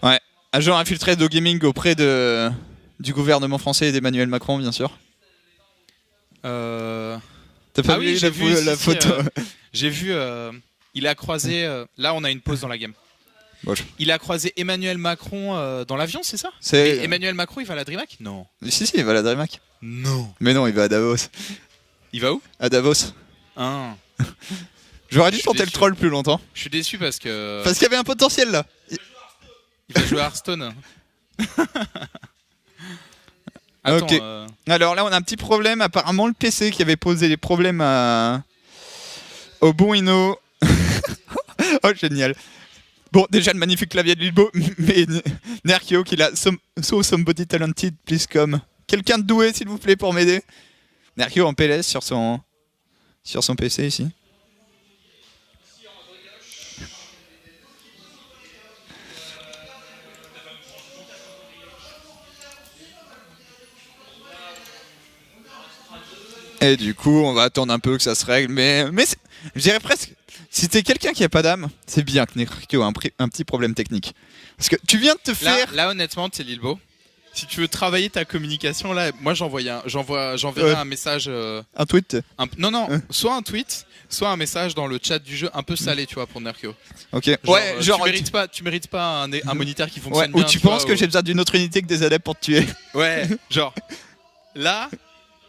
Ouais, agent infiltré de Gaming auprès du gouvernement français et d'Emmanuel Macron, bien sûr. T'as pas vu j'ai vu la photo j'ai vu Il a croisé. Là, on a une pause dans la game. Bon, Il a croisé Emmanuel Macron dans l'avion, c'est ça? C'est... Emmanuel Macron, il va à la DreamHack? Non. Si, il va à la DreamHack. Non. Mais non, il va à Davos. Il va où? À Davos. Ah. J'aurais dû tenter le troll plus longtemps. Je suis déçu parce que. Parce qu'il y avait un potentiel là. Il va jouer à Hearthstone. Attends, ok. Alors là, on a un petit problème. Apparemment, le PC qui avait posé des problèmes au bon Inno. Oh, génial. Bon, déjà, le magnifique clavier de Lilbo, mais Nerkio qui l'a. So somebody talented, please come. Quelqu'un de doué, s'il vous plaît, pour m'aider. Nerkio en PLS sur son PC ici. Et du coup, on va attendre un peu que ça se règle, mais je dirais presque, si t'es quelqu'un qui a pas d'âme, c'est bien que Nerkio a un petit problème technique. Parce que tu viens de te faire... Là honnêtement, t'es Lilbo. Si tu veux travailler ta communication, là, moi j'enverrai un message... un tweet Non, soit un tweet, soit un message dans le chat du jeu un peu salé, tu vois, pour Nerkio. Ok, genre... Tu mérites pas un moniteur qui fonctionne bien. Ou tu penses que j'ai besoin d'une autre unité que des adeptes pour te tuer. Ouais, genre... Là...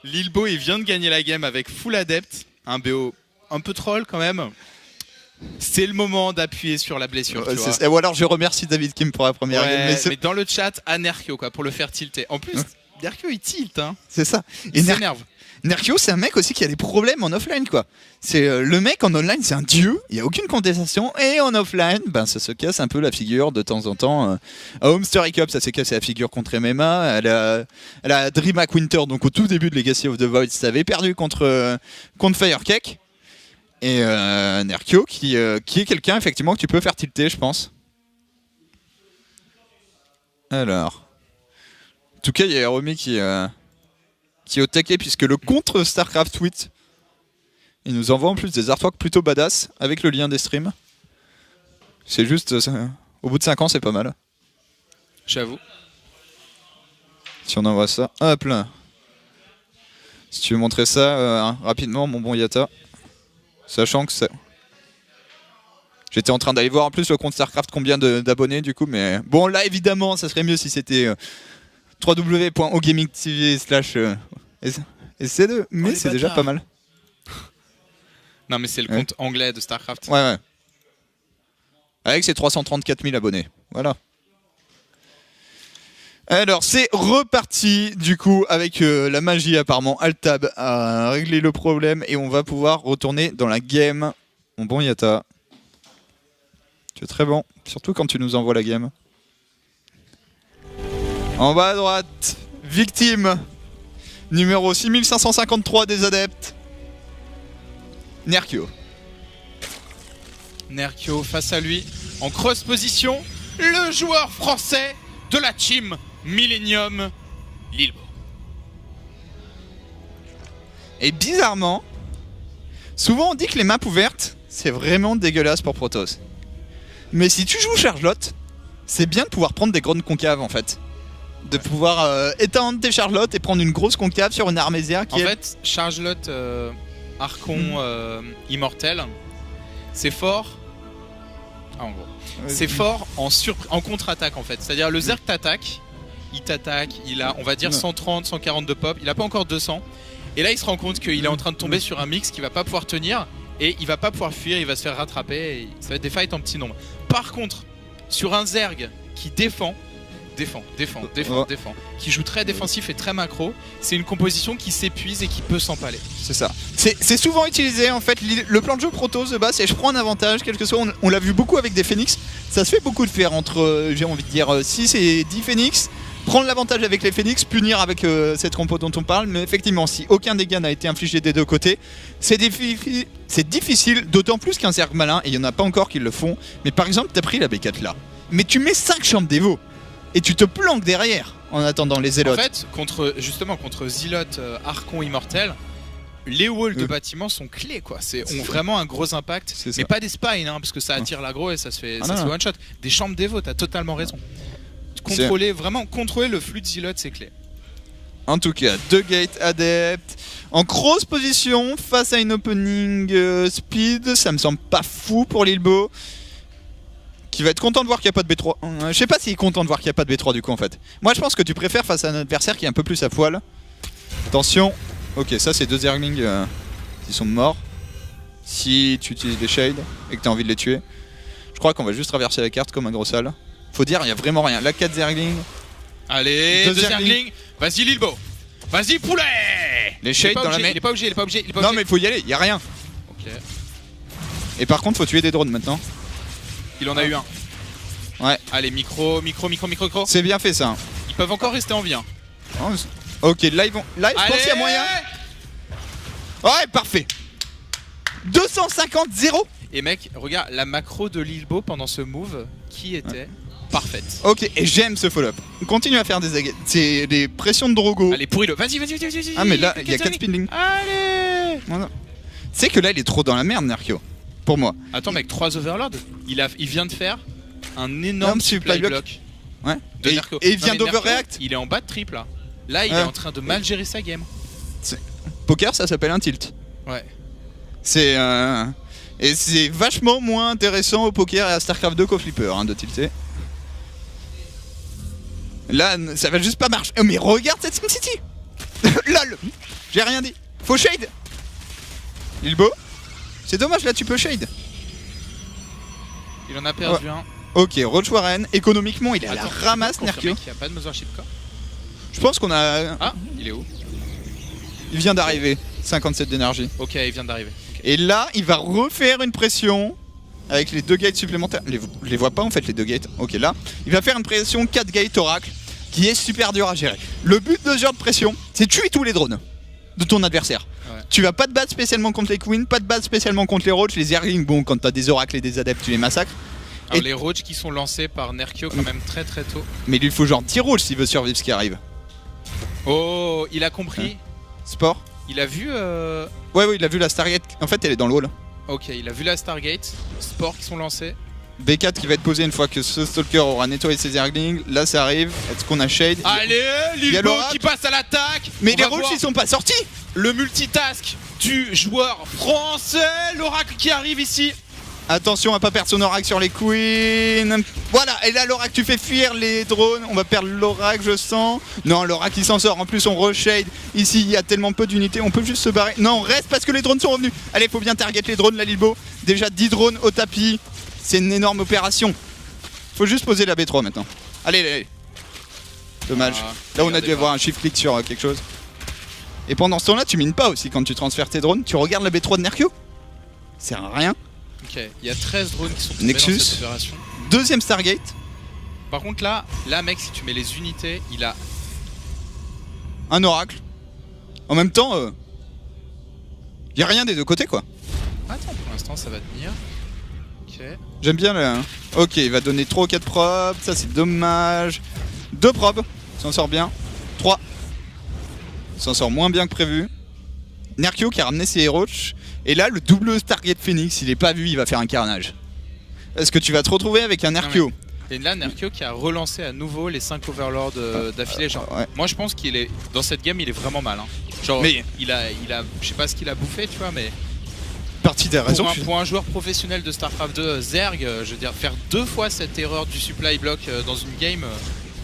Lilbo, il vient de gagner la game avec full adept, un BO un peu troll quand même. C'est le moment d'appuyer sur la blessure. Tu vois. Ou alors je remercie David Kim pour la première game. Mais dans le chat, à Nerkio, quoi, pour le faire tilter. En plus, Nerkio il tilt. Hein. C'est ça. Il s'énerve. Nerkio, c'est un mec aussi qui a des problèmes en offline, quoi. C'est le mec en online, c'est un dieu, il n'y a aucune contestation, et en offline, ben ça se casse un peu la figure de temps en temps. À Homestory Cup, ça s'est cassé la figure contre MMA. Elle a DreamHack Winter, donc au tout début de Legacy of the Void, ça avait perdu contre Firecake. Et Nerkio, qui est quelqu'un effectivement que tu peux faire tilter, je pense. Alors, en tout cas, il y a Romy qui est au taquet, puisque le contre StarCraft tweet, il nous envoie en plus des artworks plutôt badass avec le lien des streams. C'est juste, au bout de 5 ans, c'est pas mal. J'avoue. Si on envoie ça, hop là. Si tu veux montrer ça rapidement, mon bon Yata. Sachant que ça... J'étais en train d'aller voir en plus le compte StarCraft combien d'abonnés du coup, mais bon là évidemment ça serait mieux si c'était www.ogamingtv/SC2, mais c'est déjà pas mal. Non mais c'est le compte anglais de StarCraft. Ouais. Avec ses 334 000 abonnés, voilà. Alors c'est reparti du coup avec la magie apparemment. Altab a réglé le problème et on va pouvoir retourner dans la game. Mon bon Yata. Tu es très bon, surtout quand tu nous envoies la game. En bas à droite, victime numéro 6553 des adeptes. Nerkio. Nerkio face à lui, en cross position, le joueur français de la team Millennium, Lilbo. Et bizarrement, souvent on dit que les maps ouvertes, c'est vraiment dégueulasse pour Protoss. Mais si tu joues Chargelotte, c'est bien de pouvoir prendre des grandes concaves en fait. De pouvoir éteindre tes Chargelottes et prendre une grosse concave sur une Armésia qui En fait, Chargelotte, Archon, Immortel, c'est fort. Ah, en gros. C'est fort en contre-attaque en fait. C'est-à-dire le Zerg t'attaque, il t'attaque, il a on va dire 130, 140 de pop, il a pas encore 200. Et là il se rend compte qu'il est en train de tomber sur un mix qui va pas pouvoir tenir et il va pas pouvoir fuir, il va se faire rattraper et ça va être des fights en petit nombre. Par contre, sur un Zerg qui défend, qui joue très défensif et très macro, c'est une composition qui s'épuise et qui peut s'empaler. C'est ça. C'est souvent utilisé en fait. Le plan de jeu Protoss de base, c'est je prends un avantage, quel que soit. On l'a vu beaucoup avec des Phoenix. Ça se fait beaucoup de faire entre, j'ai envie de dire, 6 et 10 Phoenix. Prendre l'avantage avec les Phoenix, punir avec cette compo dont on parle. Mais effectivement, si aucun dégât n'a été infligé des deux côtés, c'est difficile, d'autant plus qu'un Zerg malin, et il n'y en a pas encore qui le font. Mais par exemple, t'as pris la B4 là. Mais tu mets 5 chambres d'Evo. Et tu te planques derrière en attendant les Zélotes. En fait, contre Zealot, Archon, Immortel, les walls de bâtiments sont clés quoi. Ont vraiment un gros impact. Mais pas des spines, hein, parce que ça attire l'aggro et ça se fait one shot. Des chambres d'Evo, t'as totalement raison. Contrôler le flux de Zealot, c'est clé. En tout cas, 2 gates adeptes. En grosse position face à une opening speed. Ça me semble pas fou pour Lilbo. Qui va être content de voir qu'il n'y a pas de B3. Je sais pas s'il est content de voir qu'il n'y a pas de B3 du coup en fait. Moi je pense que tu préfères face à un adversaire qui est un peu plus à poil. Attention. Ok, ça c'est 2 Zerglings qui sont morts. Si tu utilises des shades et que tu as envie de les tuer. Je crois qu'on va juste traverser la carte comme un gros sale. Faut dire, il n'y a vraiment rien. La 4 Zerglings. Allez, 2 Zerglings. Vas-y Lilbo. Vas-y poulet. Les shades dans la main. Il est pas obligé, il est pas obligé. Non mais il faut y aller, il n'y a rien. Ok. Et par contre faut tuer des drones maintenant. Il en a eu un. Ouais. Allez, micro. C'est bien fait ça. Ils peuvent encore rester en vie. Hein. Ok, là ils vont. Là je pense qu'il y a moyen. Ouais, parfait. 250-0. Et mec, regarde la macro de Lilbo pendant ce move qui était parfaite. Ok, et j'aime ce follow-up. On continue à faire c'est des pressions de Drogo. Allez, pourris-le. Vas-y. Ah, mais là, il y a 4 spinning. Allez. Voilà. C'est que là, il est trop dans la merde, Nerkio. Pour moi. Attends, mec, 3 Overlords. Il vient de faire un énorme supply block. Ouais. De Et il vient d'overreact. Il est en bas de triple là. Là, il est en train de mal gérer sa game. Poker, ça s'appelle un tilt. Ouais. C'est et c'est vachement moins intéressant au poker et à StarCraft 2 qu'au flipper de tilter. Là, ça va juste pas marcher. Oh, mais regarde cette Sin City. LOL. J'ai rien dit. Faut shade. Lilbo. C'est dommage, là tu peux shade. Il en a perdu un. Ok, Roach Warren, économiquement il est à la ramasse, Nerkio. Il n'y a pas de Mothership Core. Je pense qu'on a... Ah, il est où? Il vient d'arriver, 57 d'énergie. Ok, il vient d'arriver. Okay. Et là, il va refaire une pression avec les 2 gates supplémentaires. Je les vois pas en fait, les 2 gates. Ok, là, il va faire une pression 4 gates Oracle qui est super dur à gérer. Le but de ce genre de pression, c'est tuer tous les drones de ton adversaire. Ouais. Tu vas pas te battre spécialement contre les Queens, pas te battre spécialement contre les Roach, les Zerglings. Bon, quand t'as des Oracles et des Adeptes, tu les massacres. Alors et les Roach qui sont lancés par Nerkio quand même très tôt. Mais il lui faut genre 10 Roach s'il veut survivre ce qui arrive. Oh, il a compris. Sport. Il a vu Ouais, il a vu la Stargate. En fait, elle est dans le hall. Ok, il a vu la Stargate. Sport qui sont lancés. B4 qui va être posé une fois que ce Stalker aura nettoyé ses Zerglings. Là, ça arrive. Est-ce qu'on a Shade? Allez, Lilbo qui passe à l'attaque. Mais les Roach ils sont pas sortis. Le multitask du joueur français. L'Oracle qui arrive ici. Attention à pas perdre son Oracle sur les Queens. Voilà, et là l'Oracle tu fais fuir les drones. On va perdre l'Oracle je sens. Non, l'Oracle il s'en sort, en plus on reshade. Ici il y a tellement peu d'unités, on peut juste se barrer. Non, on reste parce que les drones sont revenus. Allez, faut bien target les drones là Lilbo. Déjà 10 drones au tapis. C'est une énorme opération. Faut juste poser la B3 maintenant. Allez. Dommage. Là on a dû avoir un shift click sur quelque chose. Et pendant ce temps là tu mines pas aussi quand tu transfères tes drones. Tu regardes la B3 de Nerkio. C'est rien. Ok, il y a 13 drones qui sont tombés Nexus. dans cette opération. Deuxième Stargate. Par contre là mec, si tu mets les unités, il a... Un Oracle. En même temps, il y a rien des deux côtés quoi. Attends, pour l'instant ça va tenir. Ok. J'aime bien le... Ok, il va donner 3 ou 4 probes, ça c'est dommage. 2 probes, s'en sort bien. 3. S'en sort moins bien que prévu. Nerkio qui a ramené ses Roach. Et là, le double Stargate Phoenix, il est pas vu, il va faire un carnage. Est-ce que tu vas te retrouver avec un Nerkio? Et là, Nerkio qui a relancé à nouveau les 5 Overlords d'affilée. Ouais. Moi, je pense qu'il est dans cette game, il est vraiment mal. Hein. Genre, mais il a, je sais pas ce qu'il a bouffé, tu vois, mais partie des raisons. Pour un joueur professionnel de StarCraft 2, Zerg, je veux dire, faire 2 fois cette erreur du supply block dans une game.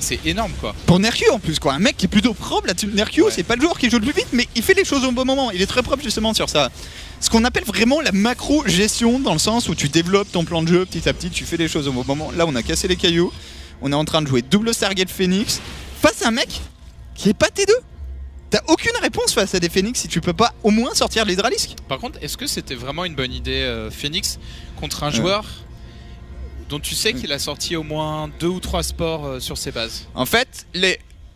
C'est énorme quoi. Pour Nerkio en plus quoi, un mec qui est plutôt propre là-dessus. Nerkio ouais. C'est pas le joueur qui joue le plus vite mais il fait les choses au bon moment, il est très propre justement sur ça. Ce qu'on appelle vraiment la macro gestion dans le sens où tu développes ton plan de jeu petit à petit, tu fais les choses au bon moment. Là on a cassé les cailloux, on est en train de jouer double Stargate Phoenix face à un mec qui est pas T2. T'as aucune réponse face à des Phoenix si tu peux pas au moins sortir l'Hydralisk. Par contre, est-ce que c'était vraiment une bonne idée Phoenix contre un joueur dont tu sais qu'il a sorti au moins 2 ou 3 sports sur ses bases? En fait,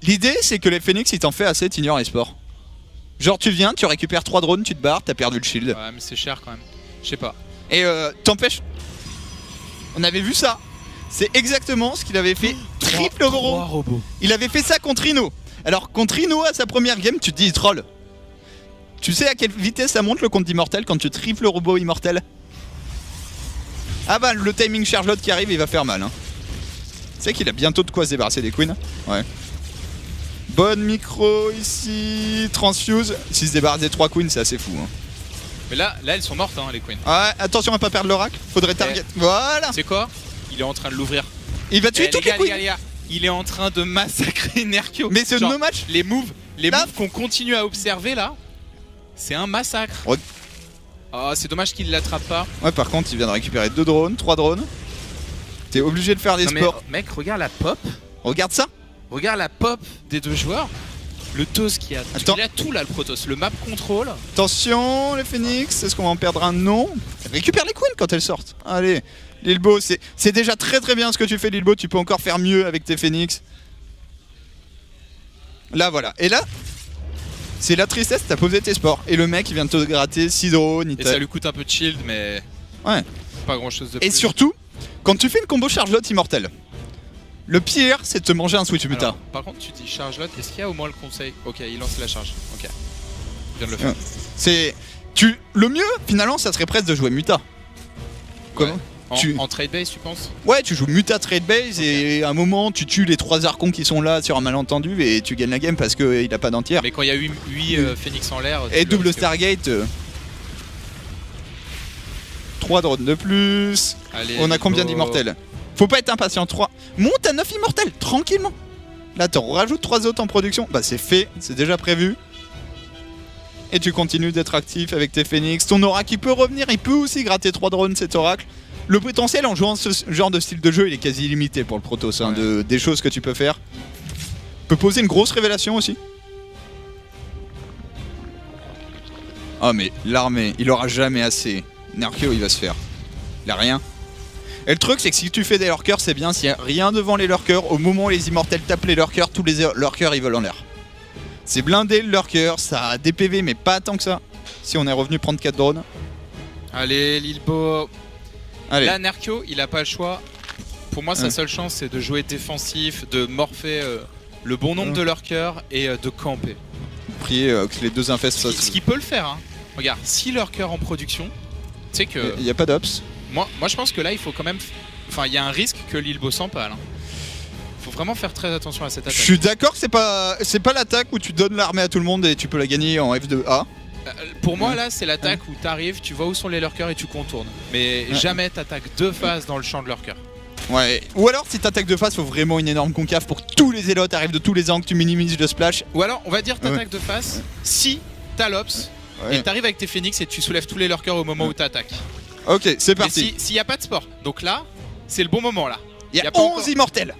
l'idée c'est que les Phoenix ils t'en fait assez, t'ignores les sports. Genre tu viens, tu récupères 3 drones, tu te barres, t'as perdu le shield. Ouais mais c'est cher quand même, je sais pas. Et t'empêches... On avait vu ça. C'est exactement ce qu'il avait fait. Triple robot. Il avait fait ça contre Rhino. Alors contre Rhino à sa première game, tu te dis il troll. Tu sais à quelle vitesse ça monte le compte d'immortel quand tu triples le robot immortel? Ah bah le timing chargelote qui arrive il va faire mal hein. Tu sais qu'il a bientôt de quoi se débarrasser des queens. Ouais. Bonne micro ici. Transfuse. S'il se débarrasse des 3 queens, c'est assez fou. Hein. Mais là, elles sont mortes, hein, les queens. Ouais, attention à pas perdre l'oracle. Faudrait target. Voilà. C'est quoi? Il est en train de l'ouvrir. Il va tuer toutes les queens. Les gars, il est en train de massacrer Nerkio. Mais c'est no match. Les moves qu'on continue à observer là, c'est un massacre. Oh, c'est dommage qu'il l'attrape pas. Ouais, par contre, il vient de récupérer 2 drones, 3 drones. T'es obligé de faire des sports. Mec, regarde la pop. Regarde ça. Regarde la pop des 2 joueurs. Le TOS qui a. Attends. Il a tout là, le Protoss. Le map control. Attention, les Phoenix. Est-ce qu'on va en perdre un? Non. Récupère les queens quand elles sortent. Allez. Lilbo, c'est déjà très très bien ce que tu fais, Lilbo. Tu peux encore faire mieux avec tes Phoenix. Là, voilà. Et là, c'est la tristesse. T'as posé tes sports. Et le mec, il vient de te gratter 6 drones. Et ça lui coûte un peu de shield, mais. Ouais. Pas grand chose de plus. Et surtout, quand tu fais une combo Chargelotte immortelle, le pire, c'est de te manger un switch muta. Alors, par contre, tu dis Chargelotte, est-ce qu'il y a au moins le conseil? Ok, il lance la charge. Ok. Il vient de le faire. C'est. Le mieux, finalement, ça serait presque de jouer muta. Comment? En trade base, tu penses? Ouais, tu joues muta trade base et à un moment, tu tues les 3 archons qui sont là sur un malentendu et tu gagnes la game parce qu'il a pas d'entière. Mais quand il y a 8 Phoenix en l'air. Et double Stargate. 3 drones de plus. Allez, on a combien d'immortels? Faut pas être impatient. 3. Monte à 9 immortels, tranquillement. Là, t'en rajoutes 3 autres en production. Bah, c'est fait, c'est déjà prévu. Et tu continues d'être actif avec tes Phoenix. Ton oracle, il peut revenir, il peut aussi gratter 3 drones, cet oracle. Le potentiel en jouant ce genre de style de jeu, il est quasi illimité pour le Protoss. Hein, des choses que tu peux faire. Peut poser une grosse révélation aussi. Ah, mais l'armée, il aura jamais assez. Nerkio, il va se faire. Il a rien. Et le truc, c'est que si tu fais des lurkers, c'est bien. S'il n'y a rien devant les lurkers, au moment où les immortels tapent les lurkers, tous les lurkers ils volent en l'air. C'est blindé le lurker, ça a des PV, mais pas tant que ça. Si on est revenu prendre 4 drones. Allez, Lilbo. Allez. Là, Nerkio, il a pas le choix. Pour moi, sa seule chance, c'est de jouer défensif, de morpher le bon nombre de lurkers et de camper. Prier que les 2 infestes soient. Ce qui peut le faire, hein. Regarde, si lurker en production, tu sais que. Il n'y a pas d'ops. Moi, je pense que là, il faut quand même. Enfin, il y a un risque que Lilbo s'empale. Faut vraiment faire très attention à cette attaque. Je suis d'accord que c'est pas l'attaque où tu donnes l'armée à tout le monde et tu peux la gagner en F2A. Pour moi, là, c'est l'attaque où t'arrives, tu vois où sont les lurkers et tu contournes. Mais jamais t'attaques 2 phases dans le champ de lurkers. Ouais. Ou alors, si t'attaques de face, faut vraiment une énorme concave pour que tous les élotes arrivent de tous les angles, tu minimises le splash. Ou alors, on va dire t'attaques de face si t'as l'ops et t'arrives avec tes phoenix et tu soulèves tous les lurkers au moment où t'attaques. Ok, c'est parti. S'il n'y a pas de sport, donc là, c'est le bon moment là. Il y a 11 immortels.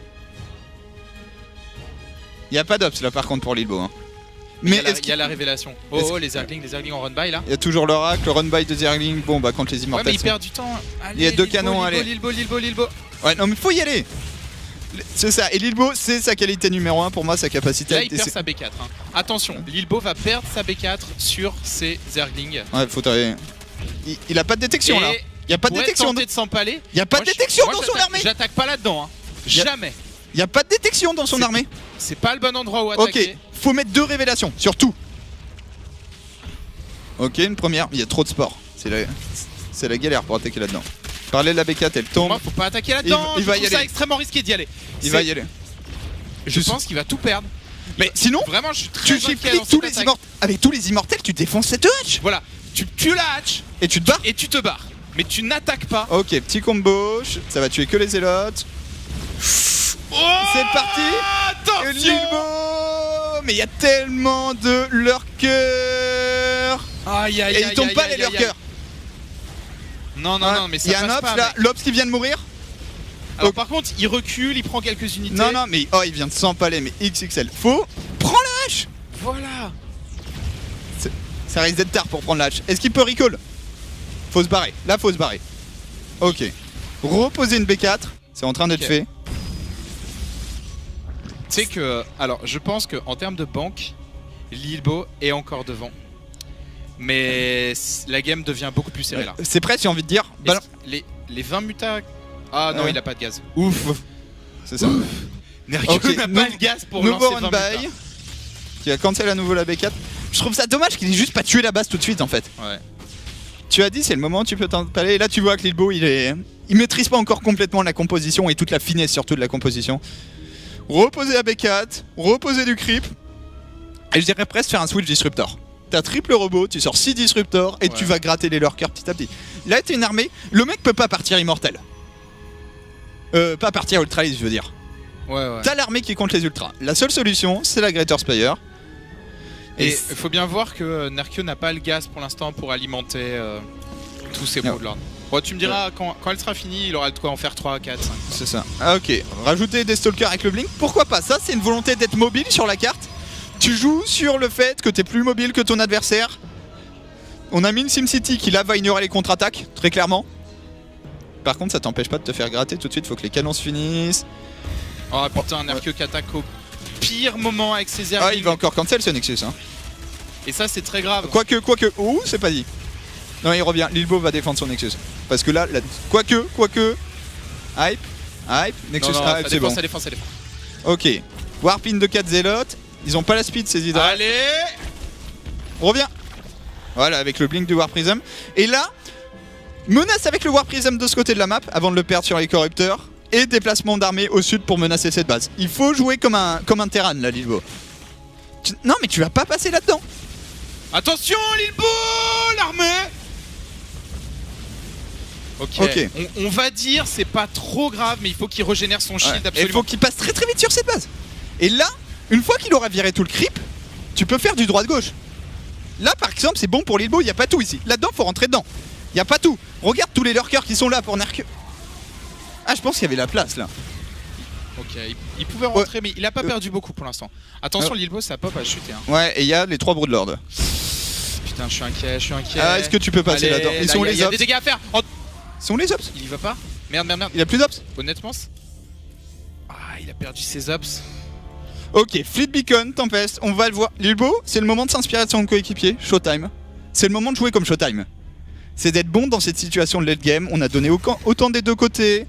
Il n'y a pas d'ops là par contre pour Lilbo. Hein. Mais il y a la révélation. Oh, les Zerglings en run-by là. Il y a toujours l'oracle, le run-by de Zergling. Bon, bah quand les immortels. Ouais, mais il perd du temps. Allez, il y a 2 canons, allez. Lilbo. Ouais, non, mais faut y aller. C'est ça. Et Lilbo, c'est sa qualité numéro 1 pour moi, sa capacité. Là, il perd sa B4. Hein. Attention, Lilbo va perdre sa B4 sur ses Zerglings. Ouais, faut t'arrêter. Il a pas de détection là. Il y a pas de détection. De s'empaler. Il y a pas de détection dans son armée. J'attaque pas là-dedans. Hein. Jamais. Il y a pas de détection dans son armée. C'est pas le bon endroit où attaquer. Ok, faut mettre 2 révélations, surtout. Ok, une première. Il y a trop de sport. C'est la galère pour attaquer là-dedans. Parler de la B4, elle tombe. Moi, faut pas attaquer là-dedans. Il va y aller. C'est extrêmement risqué d'y aller. Il va y aller. Je pense qu'il va tout perdre. Mais sinon, vraiment, je suis très avec tous les immortels, tu défonces cette hatch. Voilà, tu tues la hatch et tu te barres. Et tu te barres. Mais tu n'attaques pas. Ok, petit combo, ça va tuer que les zélotes. C'est parti. Attention. Mais il y a tellement de lurkers. Et ils tombent pas les lurkers. Non, mais ça passe pas. Il y a un ops là, l'ops qui vient de mourir. Alors par contre, il recule, il prend quelques unités. Non, mais il vient de s'empaler, mais XXL. Prends la hache. Voilà. Ça risque d'être tard pour prendre la hache. Est-ce qu'il peut recall? Faut se barrer. Là, faut se barrer. Ok. Reposer une B4. C'est en train d'être fait. Tu sais que... Alors, je pense qu'en termes de banque, Lilbo est encore devant. Mais la game devient beaucoup plus serrée là. C'est prêt, j'ai envie de dire. Les 20 mutas... Ah non, il a pas de gaz. Ouf. C'est ça. Nerkio n'a pas le gaz pour lancer 20 mutas. Qui a cancel à nouveau la B4. Je trouve ça dommage qu'il ait juste pas tué la base tout de suite en fait. Ouais. Tu as dit c'est le moment où tu peux t'empaler. Et là tu vois que Lilbo il maîtrise pas encore complètement la composition et toute la finesse surtout de la composition. Reposer la B4, reposer du creep. Et je dirais presque faire un switch disruptor. T'as triple robot, tu sors 6 disruptors et tu vas gratter les lurkers petit à petit. Là t'es une armée, le mec peut pas partir immortel. Pas partir ultraliste je veux dire. Ouais. T'as l'armée qui compte les ultras. La seule solution c'est la Greater Spire. Et il faut bien voir que Nerkio n'a pas le gaz pour l'instant pour alimenter tous ses Broodlords. Bon, tu me diras, quand elle sera finie, il aura de quoi en faire 3, 4, 5. C'est ça. Ah ok, rajouter des stalkers avec le blink, pourquoi pas? Ça c'est une volonté d'être mobile sur la carte. Tu joues sur le fait que t'es plus mobile que ton adversaire. On a mis une SimCity qui là va ignorer les contre-attaques, très clairement. Par contre ça t'empêche pas de te faire gratter tout de suite, faut que les canons se finissent. Oh putain, Nerkio qui attaque au pire moment avec ses airs. Ah il va encore cancel ce Nexus hein. Et ça c'est très grave. Quoique, ouh c'est pas dit. Non il revient, Lilbo va défendre son Nexus. Parce que là, quoique. Hype, Nexus, non, hype c'est bon. Ça défend. Ok, Warpin de 4 zélotes, ils ont pas la speed ces hydras. Allez, reviens. Voilà avec le blink du War Prism. Et là, menace avec le War Prism de ce côté de la map avant de le perdre sur les corrupteurs. Et déplacement d'armée au sud pour menacer cette base. Il faut jouer comme un Terran là Lilbo. Non mais tu vas pas passer là-dedans. Attention Lilbo, l'armée. Ok. On va dire c'est pas trop grave, mais il faut qu'il régénère son shield absolument. Il faut qu'il passe très vite sur cette base. Et là, une fois qu'il aura viré tout le creep, tu peux faire du droite-gauche. Là par exemple c'est bon pour Lilbo, il n'y a pas tout ici. Là-dedans faut rentrer dedans. Il n'y a pas tout. Regarde tous les lurkers qui sont là pour Nerkio. Ah je pense qu'il y avait la place là. Ok, il pouvait rentrer mais il a pas perdu beaucoup pour l'instant. Attention Lilbo ça pop à chuter hein. Ouais et il y a les 3 Broodlords. Putain je suis inquiet. Ah est-ce que tu peux passer là-dedans? Ils sont les ops. Il y a des dégâts à faire. Ils sont les ops. Il y va pas. Merde. Il a plus d'ops. Honnêtement il a perdu ses ops. Ok, Fleet Beacon, Tempest, on va le voir. Lilbo, c'est le moment de s'inspirer de son coéquipier, Showtime. C'est le moment de jouer comme Showtime. C'est d'être bon dans cette situation de late game. On a donné autant des deux côtés.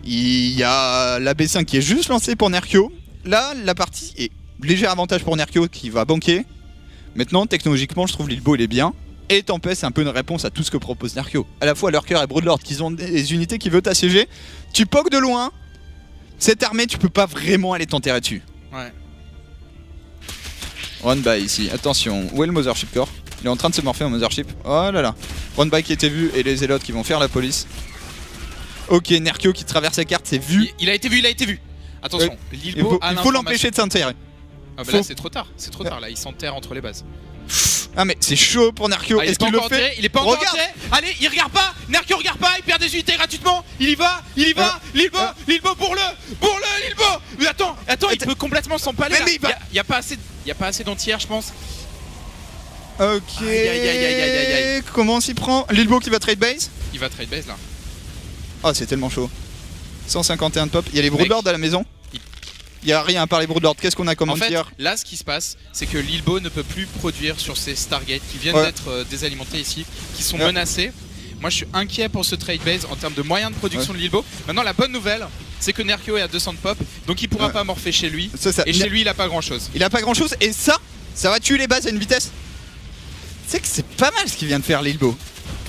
Il y a la B5 qui est juste lancée pour Nerkio. Là, la partie est léger avantage pour Nerkio qui va banquer. Maintenant, technologiquement, je trouve Lilbo il est bien. Et Tempest, c'est un peu une réponse à tout ce que propose Nerkio. À la fois Lurker et Broodlord qui ont des unités qui veulent t'assiéger. Tu poques de loin. Cette armée, tu peux pas vraiment aller t'enterrer dessus. Ouais. Run by ici, attention, où est le Mothership Core? Il est en train de se morpher en Mothership. Oh là là. Run by qui était vu et les zélotes qui vont faire la police. Ok, Nerkio qui traverse la carte, c'est vu. Il a été vu. Attention, Lilbo il faut l'empêcher de s'enterrer. Ah bah là c'est trop tard, là, il s'enterre entre les bases. Ah mais c'est chaud pour Nerkio, est-ce qu'il le fait? Il est pas encore enterré. Allez, il regarde pas, Nerkio regarde pas, il perd des unités gratuitement. Il y va, Lilbo pour le Lilbo. Mais attends, il peut complètement s'empaler. Il y a pas assez d'anti-air je pense. Ok. Aïe. Comment on s'y prend? Lilbo qui va trade base? Il va trade base là. Oh c'est tellement chaud. 151 de pop, il y a les Broodlords à la maison. Il n'y a rien à part les Broodlords, qu'est-ce qu'on a comme anti-air? En fait, là ce qui se passe, c'est que Lilbo ne peut plus produire sur ces Stargate qui viennent d'être désalimentés ici, qui sont menacés. Moi je suis inquiet pour ce trade base en termes de moyens de production de Lilbo. Maintenant la bonne nouvelle, c'est que Nerkio est à 200 de pop, donc il pourra pas morpher chez lui. Et chez lui il a pas grand chose. Il a pas grand chose, et ça va tuer les bases à une vitesse. C'est que c'est pas mal ce qu'il vient de faire Lilbo.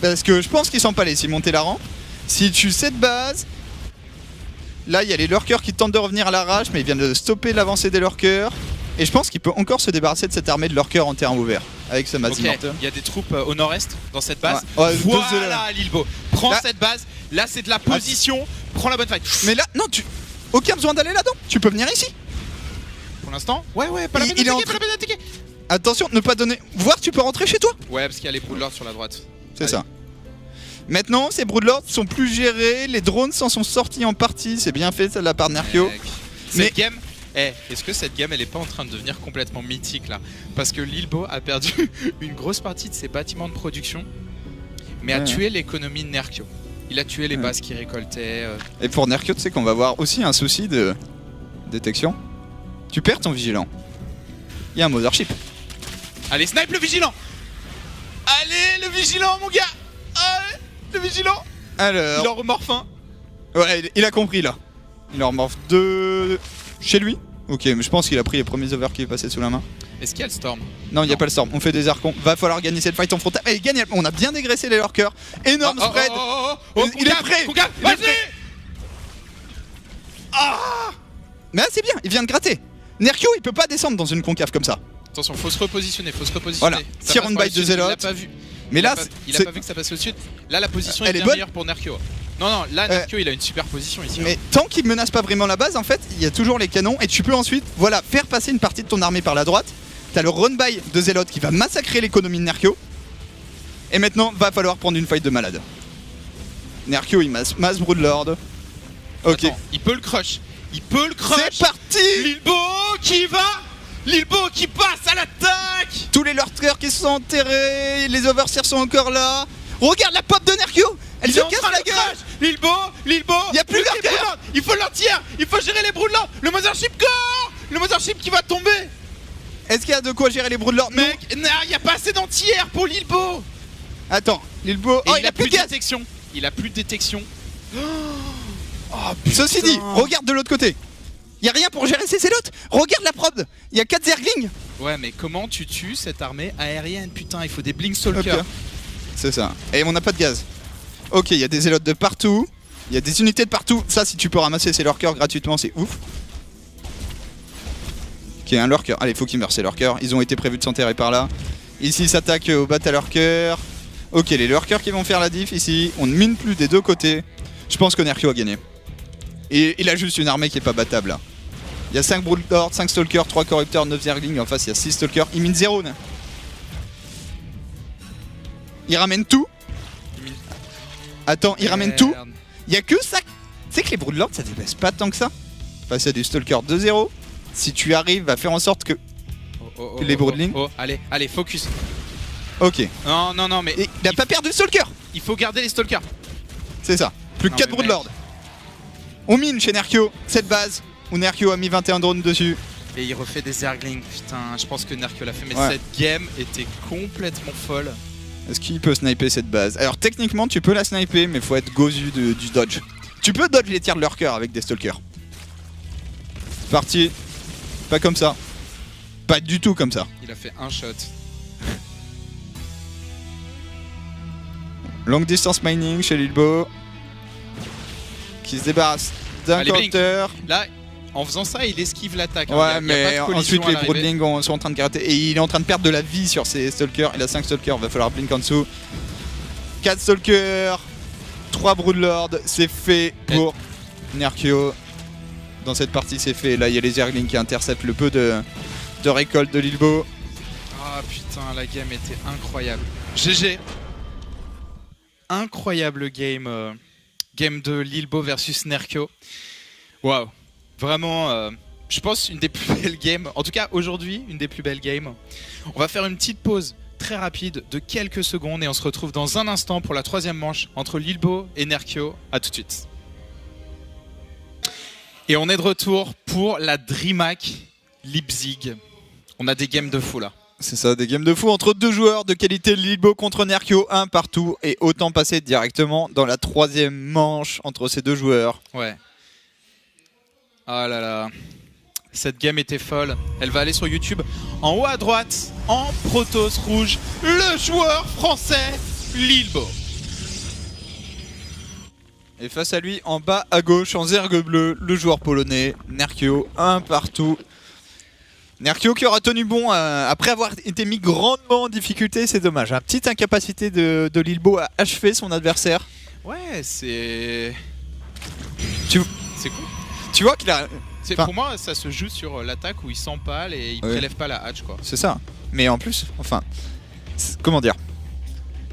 Parce que je pense qu'il s'empalait s'il montait la rampe. S'il tue cette base... Là, il y a les lurkers qui tentent de revenir à l'arrache, mais il vient de stopper l'avancée des lurkers. Et je pense qu'il peut encore se débarrasser de cette armée de lurkers en terrain ouvert avec ce mass immortel. Il y a des troupes au nord-est dans cette base. Voilà Lilbo, prends cette base. Là, c'est de la position. Prends la bonne fight. Mais là, non, aucun besoin d'aller là-dedans. Tu peux venir ici. Pour l'instant, ouais, pas la peine d'attaquer. Attention, ne pas donner. Voir, tu peux rentrer chez toi. Ouais, parce qu'il y a les Broodlords sur la droite. C'est ça. Maintenant, ces Broodlords sont plus gérés, les drones s'en sont sortis en partie, c'est bien fait de la part de Nerkio. Cette game, est-ce que cette game elle est pas en train de devenir complètement mythique là? Parce que Lilbo a perdu une grosse partie de ses bâtiments de production, mais a tué l'économie de Nerkio. Il a tué les bases qu'il récoltait. Et pour Nerkio, tu sais qu'on va avoir aussi un souci de détection. Tu perds ton vigilant. Il y a un Mothership. Allez, snipe le vigilant! Allez, le vigilant, mon gars! Allez, le vigilant! Alors... Il en remorfe un. Ouais, il a compris là. Il en remorfe 2 chez lui. Ok, mais je pense qu'il a pris les premiers overs qui est passé sous la main. Est-ce qu'il y a le storm? Non, il n'y a pas le storm. On fait des archons. Va falloir gagner cette fight en frontal. Et gagne. On a bien dégraissé les lurkers. Énorme spread. Il est prêt. Vas-y. Mais là, c'est bien. Il vient de gratter. Nerkio, il peut pas descendre dans une concave comme ça. Attention, faut se repositionner. Voilà, Ça tir passe on par by le de sud, il l'a Zealot. pas vu. Mais là, Il a pas vu que ça passait au-dessus. Là, la position est Elle est bien bonne. meilleure pour Nerkio. Non, là, Nerkio, il a une super position ici. Mais tant qu'il menace pas vraiment la base, en fait, il y a toujours les canons et tu peux ensuite, voilà, faire passer une partie de ton armée par la droite. T'as le run-by de Zealot qui va massacrer l'économie de Nerkio. Et maintenant, va falloir prendre une fight de malade. Nerkio, il masse Broodlord. Ok. Attends, il peut le crush. C'est parti. Lilbo qui va. Lilbo qui passe à l'attaque. Tous les lurkers qui se sont enterrés, les overseers sont encore là. Regarde la pop de Nerkio. Elle se casse la gueule. Lilbo. Y a plus de lurkers. Il faut l'entière. Il faut gérer les Broodlords. Le Mothership Core. Le Mothership qui va tomber. Est-ce qu'il y a de quoi gérer les Broodlords? Mec, il y a pas assez d'entière pour Lilbo. Attends, Lilbo. Oh, il a plus de gaz. détection. Il a plus de détection. Oh, Ceci dit, regarde de l'autre côté. Y a rien pour gérer ces zélotes. Regarde la prod. Y a 4 zerglings. Ouais, mais comment tu tues cette armée aérienne? Putain, il faut des Blink Stalkers. Okay. C'est ça. Et on n'a pas de gaz. Ok, y a des zélotes de partout. Y a des unités de partout. Ça, si tu peux ramasser ces lurkers gratuitement, c'est ouf. Ok, un lurker. Allez, faut qu'ils meurent ces lurkers. Ils ont été prévus de s'enterrer par là. Ici, ils s'attaquent au bata lurker. Ok, les lurkers qui vont faire la diff ici. On ne mine plus des deux côtés. Je pense que Nerkio a gagné. Et il a juste une armée qui est pas battable là. Il y a 5 Broodlords, 5 Stalkers, 3 Corrupteurs, 9 Zerglings. En face, il y a 6 Stalkers. Il mine 0. Il ramène tout. Attends, il ramène tout. Il y a que ça. Tu sais que les Broodlords, ça dépasse pas tant que ça. Passer à du Stalker 2-0. Si tu arrives à faire en sorte que les Broodlings. Allez, focus. Ok. Non, mais. Et il a pas perdu Stalker. Il faut garder les Stalkers. C'est ça. Plus que 4 Broodlords. On mine chez Nerkio cette base où Nerkio a mis 21 drones dessus. Et il refait des Zerglings. Putain, je pense que Nerkio l'a fait, mais ouais. Cette game était complètement folle. Est-ce qu'il peut sniper cette base? Alors techniquement tu peux la sniper, mais faut être gozu du dodge. Tu peux dodge les tirs de lurker avec des stalkers. C'est parti. Pas comme ça. Pas du tout comme ça. Il a fait un shot. Long distance mining chez Lilbo. Qui se débarrasse d'un counter. Là, en faisant ça, il esquive l'attaque. Ouais, mais ensuite les Broodlings sont en train de gratter. Et il est en train de perdre de la vie sur ses Stalkers. Il a 5 Stalkers, va falloir blink en dessous. 4 Stalkers, 3 Broodlords, c'est fait pour Nerkio. Dans cette partie, c'est fait. Là, il y a les Zerglings qui interceptent le peu de récolte de Lilbo. Ah putain, la game était incroyable. GG. Incroyable game. Game de Lilbo versus Nerkio. Waouh. Vraiment, je pense une des plus belles games. En tout cas, aujourd'hui, une des plus belles games. On va faire une petite pause très rapide de quelques secondes et on se retrouve dans un instant pour la troisième manche entre Lilbo et Nerkio. A tout de suite. Et on est de retour pour la DreamHack Leipzig. On a des games de fou là. C'est ça, des games de fou entre deux joueurs de qualité, Lilbo contre Nerkio, un partout. Et autant passer directement dans la troisième manche entre ces deux joueurs. Ouais. Ah là là. Cette game était folle. Elle va aller sur YouTube. En haut à droite, en Protoss rouge, le joueur français Lilbo. Et face à lui, en bas à gauche, en zergue bleu, le joueur polonais, Nerkio, un partout. Nerkio qui aura tenu bon après avoir été mis grandement en difficulté, c'est dommage. Hein. Petite incapacité de Lilbo à achever son adversaire. Ouais, c'est... C'est cool. Tu vois qu'il a... Pour moi, ça se joue sur l'attaque où il s'empale et il prélève pas la hatch, quoi. C'est ça. Mais en plus, enfin... Comment dire?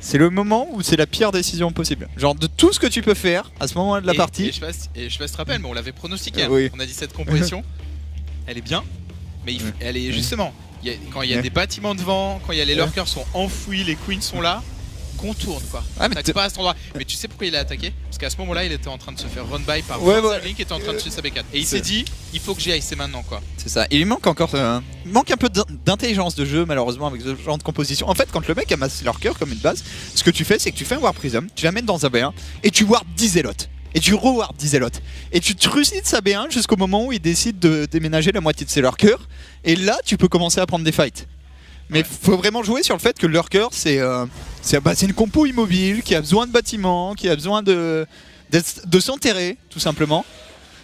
C'est le moment où c'est la pire décision possible. Genre de tout ce que tu peux faire à ce moment de la partie. Et je sais pas si tu te rappelles, mais on l'avait pronostiqué. Oui. On a dit cette composition, elle est bien. Mais elle est justement, quand il y a des bâtiments devant, quand il y a les lurkers sont enfouis, les queens sont là, contourne quoi. Ouais, mais pas à cet endroit. Mais tu sais pourquoi il a attaqué? Parce qu'à ce moment-là, il était en train de se faire run by par Link qui était en train de tuer sa B4. Et il s'est dit, il faut que j'y aille, c'est maintenant quoi. C'est ça. Et il manque encore, il manque un peu d'intelligence de jeu malheureusement avec ce genre de composition. En fait, quand le mec amasse lurker comme une base, ce que tu fais, c'est que tu fais un War Prism, tu la mets dans un B1 et tu warp 10 zélotes. Et tu re-warp 10 zélotes. Et tu trucides sa B1 jusqu'au moment où il décide de déménager la moitié de ses lurkers. Et là, tu peux commencer à prendre des fights. Mais faut vraiment jouer sur le fait que le lurker, c'est une compo immobile qui a besoin de bâtiments, qui a besoin de s'enterrer, tout simplement.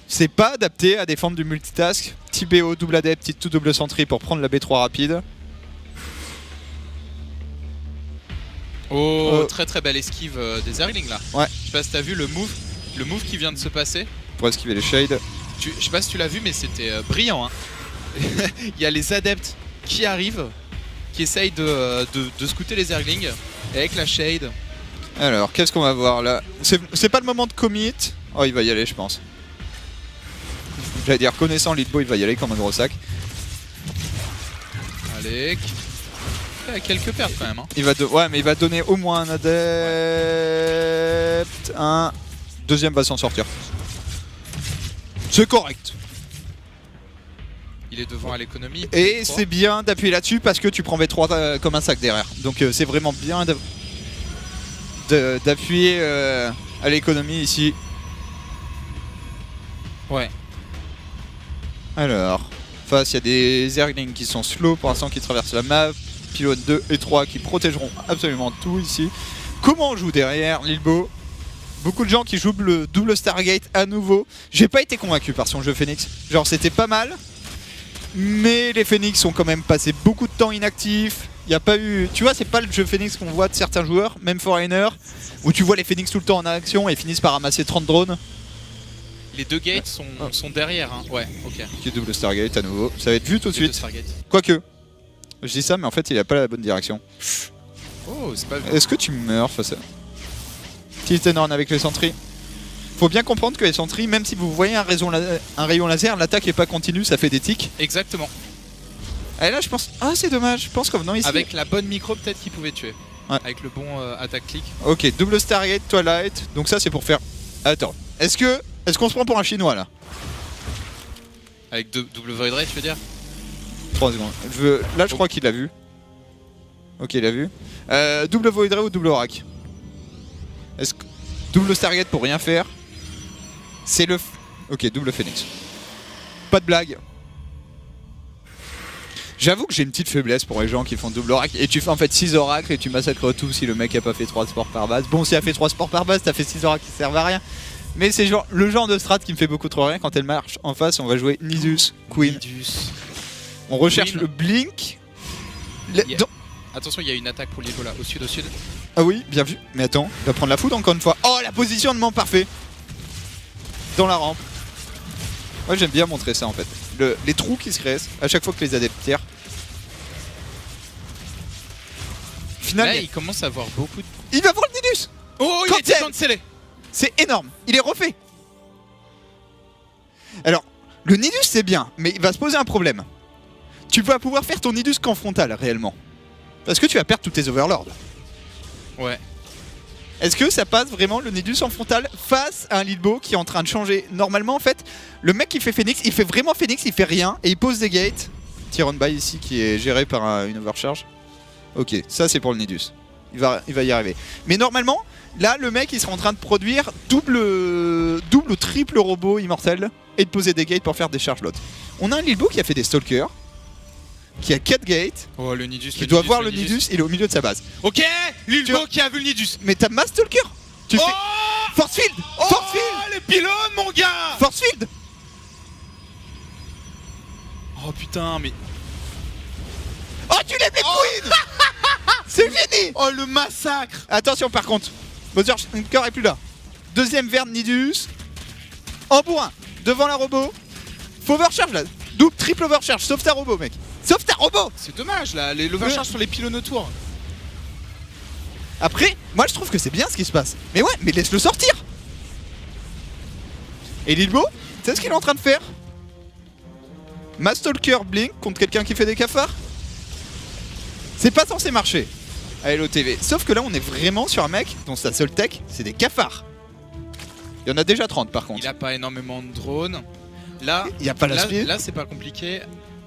C'est pas adapté à défendre du multitask. Petit BO, double adepte, petit tout double sentry pour prendre la B3 rapide. Oh, très très belle esquive des Zerglings là. Ouais. Je sais pas si t'as vu le move qui vient de se passer. Pour esquiver les shades. Je sais pas si tu l'as vu, mais c'était brillant. Hein. Il y a les adeptes qui arrivent, qui essayent de scouter les Zerglings avec la shade. Alors, qu'est-ce qu'on va voir là? C'est pas le moment de commit. Oh, il va y aller, je pense. J'allais dire, connaissant Leadbo, il va y aller comme un gros sac. Allez. Il y a quelques pertes quand même. Hein. Ouais, mais il va donner au moins un adepte. Un deuxième va s'en sortir. C'est correct. Il est devant à l'économie. Et c'est bien d'appuyer là-dessus parce que tu prends V3 comme un sac derrière. Donc c'est vraiment bien d'appuyer à l'économie ici. Ouais. Alors, face il y a des Zerglings qui sont slow pour l'instant qui traversent la map. Pylône 2 et 3 qui protégeront absolument tout ici. Comment on joue derrière Lilbo? Beaucoup de gens qui jouent le double Stargate à nouveau. J'ai pas été convaincu par son jeu Phoenix. Genre c'était pas mal. Mais les Phoenix ont quand même passé beaucoup de temps inactifs. Il n'y a pas eu... Tu vois, c'est pas le jeu Phoenix qu'on voit de certains joueurs, même Foreigner, où tu vois les Phoenix tout le temps en action et finissent par ramasser 30 drones. Les deux gates sont derrière. Hein. Ouais, ok. Qui est double Stargate à nouveau. Ça va être vu tout de suite. Stargate. Quoique. Je dis ça, mais en fait, il a pas la bonne direction. Oh, c'est pas vu. Est-ce que tu meurs face à... Tiltenorn avec les sentries. Faut bien comprendre que les sentries, même si vous voyez un rayon laser, l'attaque est pas continue, ça fait des tics. Exactement. Et là, je pense... Ah, c'est dommage. Je pense qu'en venant ici... Avec la bonne micro, peut-être qu'il pouvait tuer. Ouais. Avec le bon attaque-click. Ok, double Stargate, Twilight. Donc ça, c'est pour faire... Attends. Est-ce qu'on se prend pour un chinois, là? Avec double Void Ray, tu veux dire? 3 secondes. Là, je crois qu'il l'a vu. Ok, il l'a vu. Double Void Ray ou double Oracle? Est-ce que... Double Stargate pour rien faire. C'est le... Ok, double Phoenix. Pas de blague. J'avoue que j'ai une petite faiblesse pour les gens qui font double Oracle. Et tu fais en fait 6 oracles et tu massacres tout si le mec a pas fait 3 sports par base. Bon, s'il a fait 3 sports par base, t'as fait 6 oracles qui servent à rien. Mais c'est le genre de strat qui me fait beaucoup trop rien. Quand elle marche en face, on va jouer Nidus, Queen. Nidus. On recherche Queen. le Blink. Attention, il y a une attaque pour l'Ibo là, au sud. Ah oui, bien vu. Mais attends, il va prendre la foudre encore une fois. Oh, la positionnement parfait. Dans la rampe. Ouais, j'aime bien montrer ça en fait. Les trous qui se créent à chaque fois que les adeptes tirent. Finalement, là, il commence à avoir beaucoup de... Il va voir le Nidus. Oh, il était cancellé. C'est énorme, il est refait. Alors, le Nidus c'est bien, mais il va se poser un problème. Tu vas pouvoir faire ton Nidus qu'en frontal réellement. Parce que tu vas perdre tous tes overlords. Ouais. Est-ce que ça passe vraiment le Nidus en frontal face à un Lilbo qui est en train de changer? Normalement en fait, le mec qui fait Phoenix, il fait vraiment Phoenix, il fait rien et il pose des gates. Tyrone by ici qui est géré par une overcharge. Ok, ça c'est pour le Nidus. Il va y arriver. Mais normalement, là le mec il sera en train de produire double ou triple robot immortel et de poser des gates pour faire des charges lots. On a un Lilbo qui a fait des stalkers, qui a 4 gates, oh, le Nidus, qui doit voir le Nidus, il est au milieu de sa base. Ok, Lilbo qui a vu le Nidus. Mais t'as Mass Stalker. Tu fais Force Field. Oh, Force Field. les pylônes, mon gars. Force Field. Oh putain, mais... Oh, tu l'aimes les Queen. C'est fini. Oh, le massacre. Attention par contre, Bowser Hunker est plus là. Deuxième vers Nidus. En bourrin, devant la robot. Faut overcharge là. Double, triple overcharge, sauf ta robot mec. Sauf ta robot. C'est dommage là, l'overcharge sur les pylônes autour. Après, moi je trouve que c'est bien ce qui se passe. Mais ouais, mais laisse-le sortir. Et Lilbo, c'est ce qu'il est en train de faire. Mass Stalker Blink contre quelqu'un qui fait des cafards. C'est pas censé marcher à LOTV. Sauf que là on est vraiment sur un mec dont sa seule tech c'est des cafards. Il y en a déjà 30 par contre. Il a pas énormément de drones. Là, il y a pas la speed. Là c'est pas compliqué.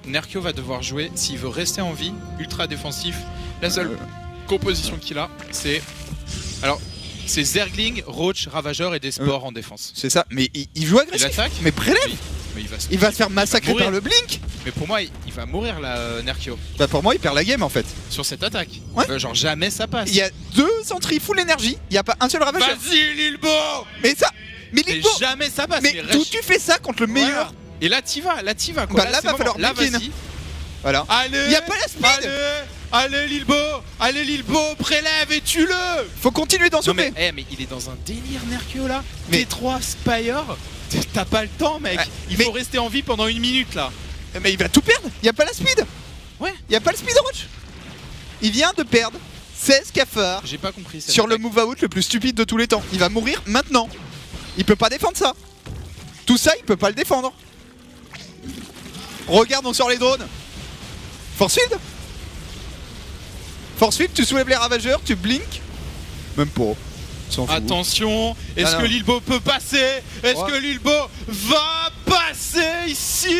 Nerkio va devoir jouer s'il veut rester en vie, ultra défensif. La seule composition qu'il a, c'est... Alors, c'est Zergling, Roach, Ravageur et des sports en défense. C'est ça, mais il joue agressif. Il attaque, mais prélève. oui, mais il va se faire massacrer par le Blink. Mais pour moi, il va mourir là, Nerkio. Bah pour moi, il perd la game en fait. Sur cette attaque. Ouais. Genre jamais ça passe. Il y a 2 sentries full énergie, il n'y a pas un seul Ravageur. Vas-y Lilbo. Mais ça... Mais Lilbo, jamais ça passe. Mais d'où tu fais ça contre le meilleur? Voilà. Et là t'y vas, quoi. Bah là va falloir là, Blink in. vas-y. Voilà. Allez. Il n'y a pas la speed. Allez. Allez Lilbo, prélève et tue-le. Faut continuer d'en Non mais, sauver. mais il est dans un délire Nerkio là. Mais- T3 Spire, t'as pas le temps mec. Il faut rester en vie pendant 1 minute là. Mais il va tout perdre. Il y a pas la speed. Ouais. Il y a pas le speed rush. Il vient de perdre 16 cafards J'ai pas compris cette sur le attaque. move out le plus stupide de tous les temps. Il va mourir maintenant. Il peut pas défendre ça. Tout ça, il peut pas le défendre. Regarde, on sort les drones. Force field. Force field, tu soulèves les ravageurs, tu blink. Même pas. S'en fout. Attention, est-ce Ah que non. Lilbo peut passer? Est-ce Ouais. que Lilbo va passer ici?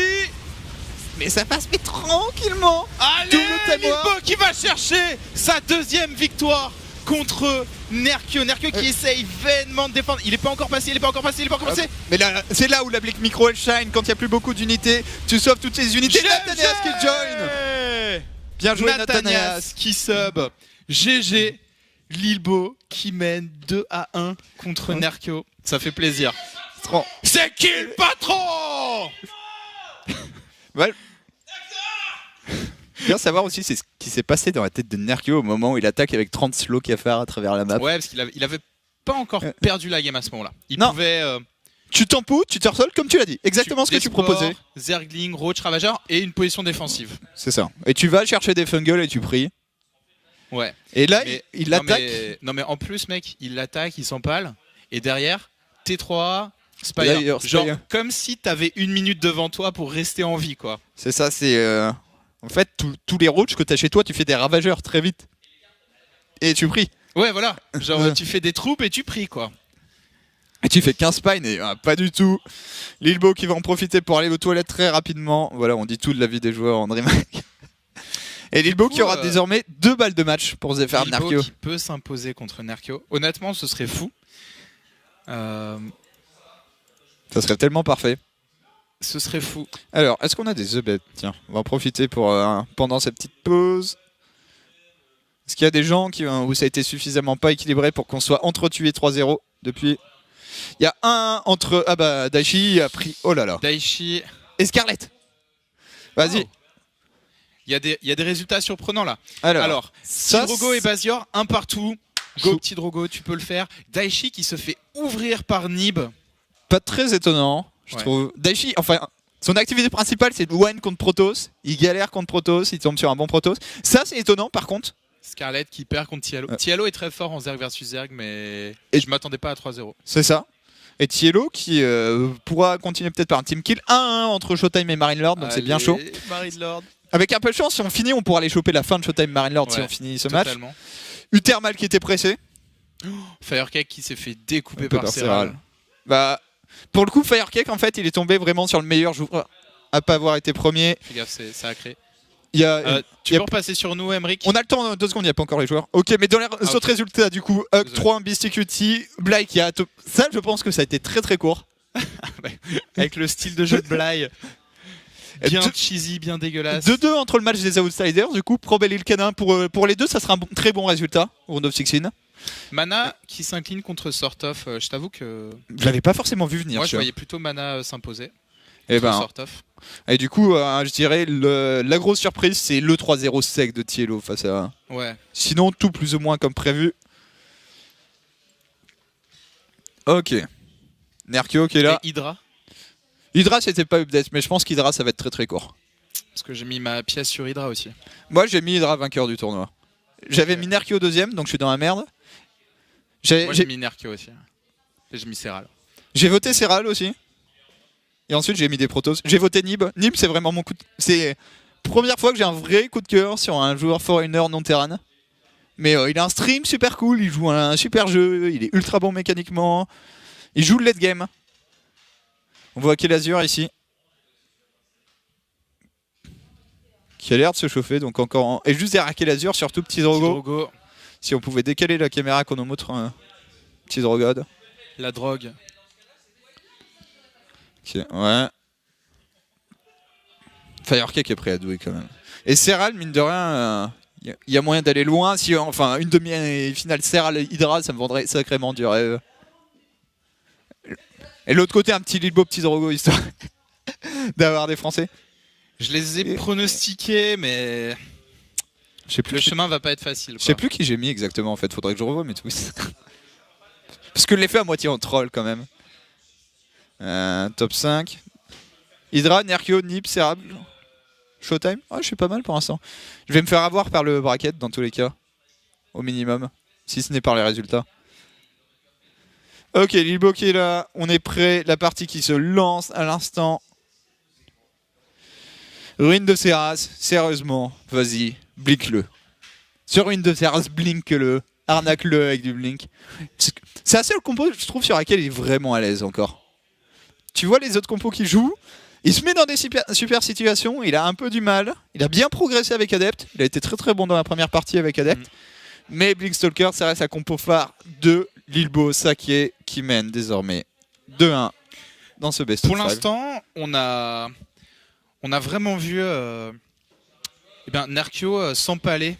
Mais ça passe mais tranquillement. Allez, Tout le témoin. Lilbo qui va chercher sa 2e victoire contre Nerkio. Nerkio qui essaye vainement de défendre. Il est pas encore passé. Mais là, c'est là où la Blick Micro elle shine quand il n'y a plus beaucoup d'unités. Tu sauves toutes les unités. Nathanias qui join. Bien joué Nathanias. Nathanias qui sub. GG. Lilbo qui mène 2-1 contre Nerkio. Ça fait plaisir. C'est qui le patron? Ouais. Bien savoir aussi c'est ce qui s'est passé dans la tête de Nerkio au moment où il attaque avec 30 slow cafards à travers la map. Ouais, parce qu'il avait pas encore perdu la game à ce moment-là. Il Non. pouvait. Tu t'empous, tu te resoles comme tu l'as dit. Exactement ce que tu proposais. Zergling, Roach, Ravageur et une position défensive. C'est ça. Et tu vas chercher des fungles et tu pries. Ouais. Et là, Mais- il non, attaque. non mais en plus mec, il l'attaque, il s'empale. Et derrière, T3, Spire. D'ailleurs, Genre Spire. comme si t'avais 1 minute devant toi pour rester en vie quoi. C'est ça, c'est. En fait, tous les roaches que t'as chez toi, tu fais des ravageurs très vite. Et tu pries. Ouais voilà. Genre Ouais. tu fais des troupes et tu pries quoi. Et tu fais 15 spines et pas du tout. Lilbo qui va en profiter pour aller aux toilettes très rapidement. Voilà, on dit tout de la vie des joueurs en DreamHack. Et Lilbo coup, qui aura désormais 2 balles de match pour se faire Lilbo Nerkio. qui peut s'imposer contre Nerkio. Honnêtement, ce serait fou. Ça serait tellement parfait. Ce serait fou. Alors, est-ce qu'on a des The Bet? Tiens, on va en profiter pour pendant cette petite pause. Est-ce qu'il y a des gens où ça a été suffisamment pas équilibré pour qu'on soit entretué 3-0 depuis? Il y a un entre... Ah bah, Daichi a pris... Oh là là. Daichi. Et Scarlett. Vas-y. Oh. Il y a des résultats surprenants là. Alors, Alors ça, Tidrogo et Bazior, un partout. Chou. Go petit Drogo, tu peux le faire. Daichi qui se fait ouvrir par Nib. pas très étonnant, je Ouais. trouve. Daichi, enfin, son activité principale, c'est de one contre Protoss. Il galère contre Protoss, il tombe sur un bon Protoss. Ça, c'est étonnant, par contre. Scarlett qui perd contre Tialo. Ouais. Tialo est très fort en Zerg versus Zerg, mais Et- je m'attendais pas à 3-0. C'est ça. Et Tielo qui pourra continuer peut-être par un team kill 1-1 entre Showtime et Marine Lord, donc c'est bien chaud. Marine Lord. Avec un peu de chance, si on finit, on pourra aller choper la fin de Showtime Marine Lord si Ouais, on finit ce match. Totalement. Uthermal qui était pressé. Firecake qui s'est fait découper Un peu par par Serral. Serral. Bah, pour le coup, Firecake, en fait, il est tombé vraiment sur le meilleur joueur à pas avoir été premier. Fais gaffe, ça a créé. Il y a, Tu y a- peux repasser sur nous, Emric? On a le temps, 2 secondes, il n'y a pas encore les joueurs. Ok, mais dans les autres ok. résultats, du coup, Hug Désolé. 3, Beasticuity, Bly qui a. Ça, je pense que ça a été très très court. Avec le style de jeu de Bly. Bien Deux- cheesy, bien dégueulasse. 2-2 entre le match des Outsiders, du coup, Probel et le Canin pour les deux, ça sera un très bon résultat, Round of 16. Mana qui s'incline contre Sort of. Je t'avoue que Je l'avais pas forcément vu venir. moi je tu vois. voyais plutôt Mana s'imposer. Et, contre ben, Sort of. et du coup, je dirais, la grosse surprise, c'est le 3-0 sec de Tielo face à. Ouais. Sinon, tout plus ou moins comme prévu. Ok. Nerkio qui est là. Et Hydra. Hydra, c'était pas update, mais je pense qu'Hydra, ça va être très très court. Parce que j'ai mis ma pièce sur Hydra aussi. Moi, j'ai mis Hydra vainqueur du tournoi. J'avais mis Nerkio deuxième, donc je suis dans la merde. Moi j'ai mis Nerkio aussi. Et j'ai mis Serral. J'ai voté Serral aussi. Et ensuite, j'ai mis des Protoss. J'ai voté Nib. Nib, c'est vraiment mon coup de... C'est la première fois que j'ai un vrai coup de cœur sur un joueur foreigner non terran. Mais il a un stream super cool, il joue un super jeu, il est ultra bon mécaniquement. Il joue le late game. On voit Kelazur ici. Qui a l'air de se chauffer, donc encore Et juste derrière Kelazur, surtout petit Drogo. Drogo, Si on pouvait décaler la caméra qu'on nous montre petit Drogod. la drogue. Ok, ouais. Firecake est prêt à douer quand même. Et Serral, mine de rien, il y a moyen d'aller loin. Si, enfin, une demi-finale Serral-Hydra, ça me vendrait sacrément du rêve. Et de l'autre côté, un petit Lilbo, petit Drogo, histoire d'avoir des Français. Je les ai Et- pronostiqués, mais Le chemin va pas être facile. Je sais plus qui j'ai mis exactement en fait, faudrait que je revoie mes tweets. Parce que je l'ai fait à moitié en troll quand même. Top 5. Hydra, Nerkio, Nip, Serable. Showtime. Ouais, je suis pas mal pour l'instant. Je vais me faire avoir par le bracket dans tous les cas. Au minimum. Si ce n'est par les résultats. Ok, Lilbo qui est là. On est prêt. La partie qui se lance à l'instant. Ruine de Seras. Sérieusement. Vas-y. Blink-le. Sur Ruine de Seras, blink-le. Arnaque-le avec du blink. C'est la seule compo, je trouve, sur laquelle il est vraiment à l'aise encore. Tu vois les autres compos qu'il joue, il se met dans des super situations, il a un peu du mal. Il a bien progressé avec Adept. Il a été très très bon dans la première partie avec Adept. Mais Blinkstalker, ça reste la compo phare de Lilbo Saké qui mène désormais 2-1 dans ce best of 5. Pour l'instant, on a vraiment vu Nerkio s'empaler.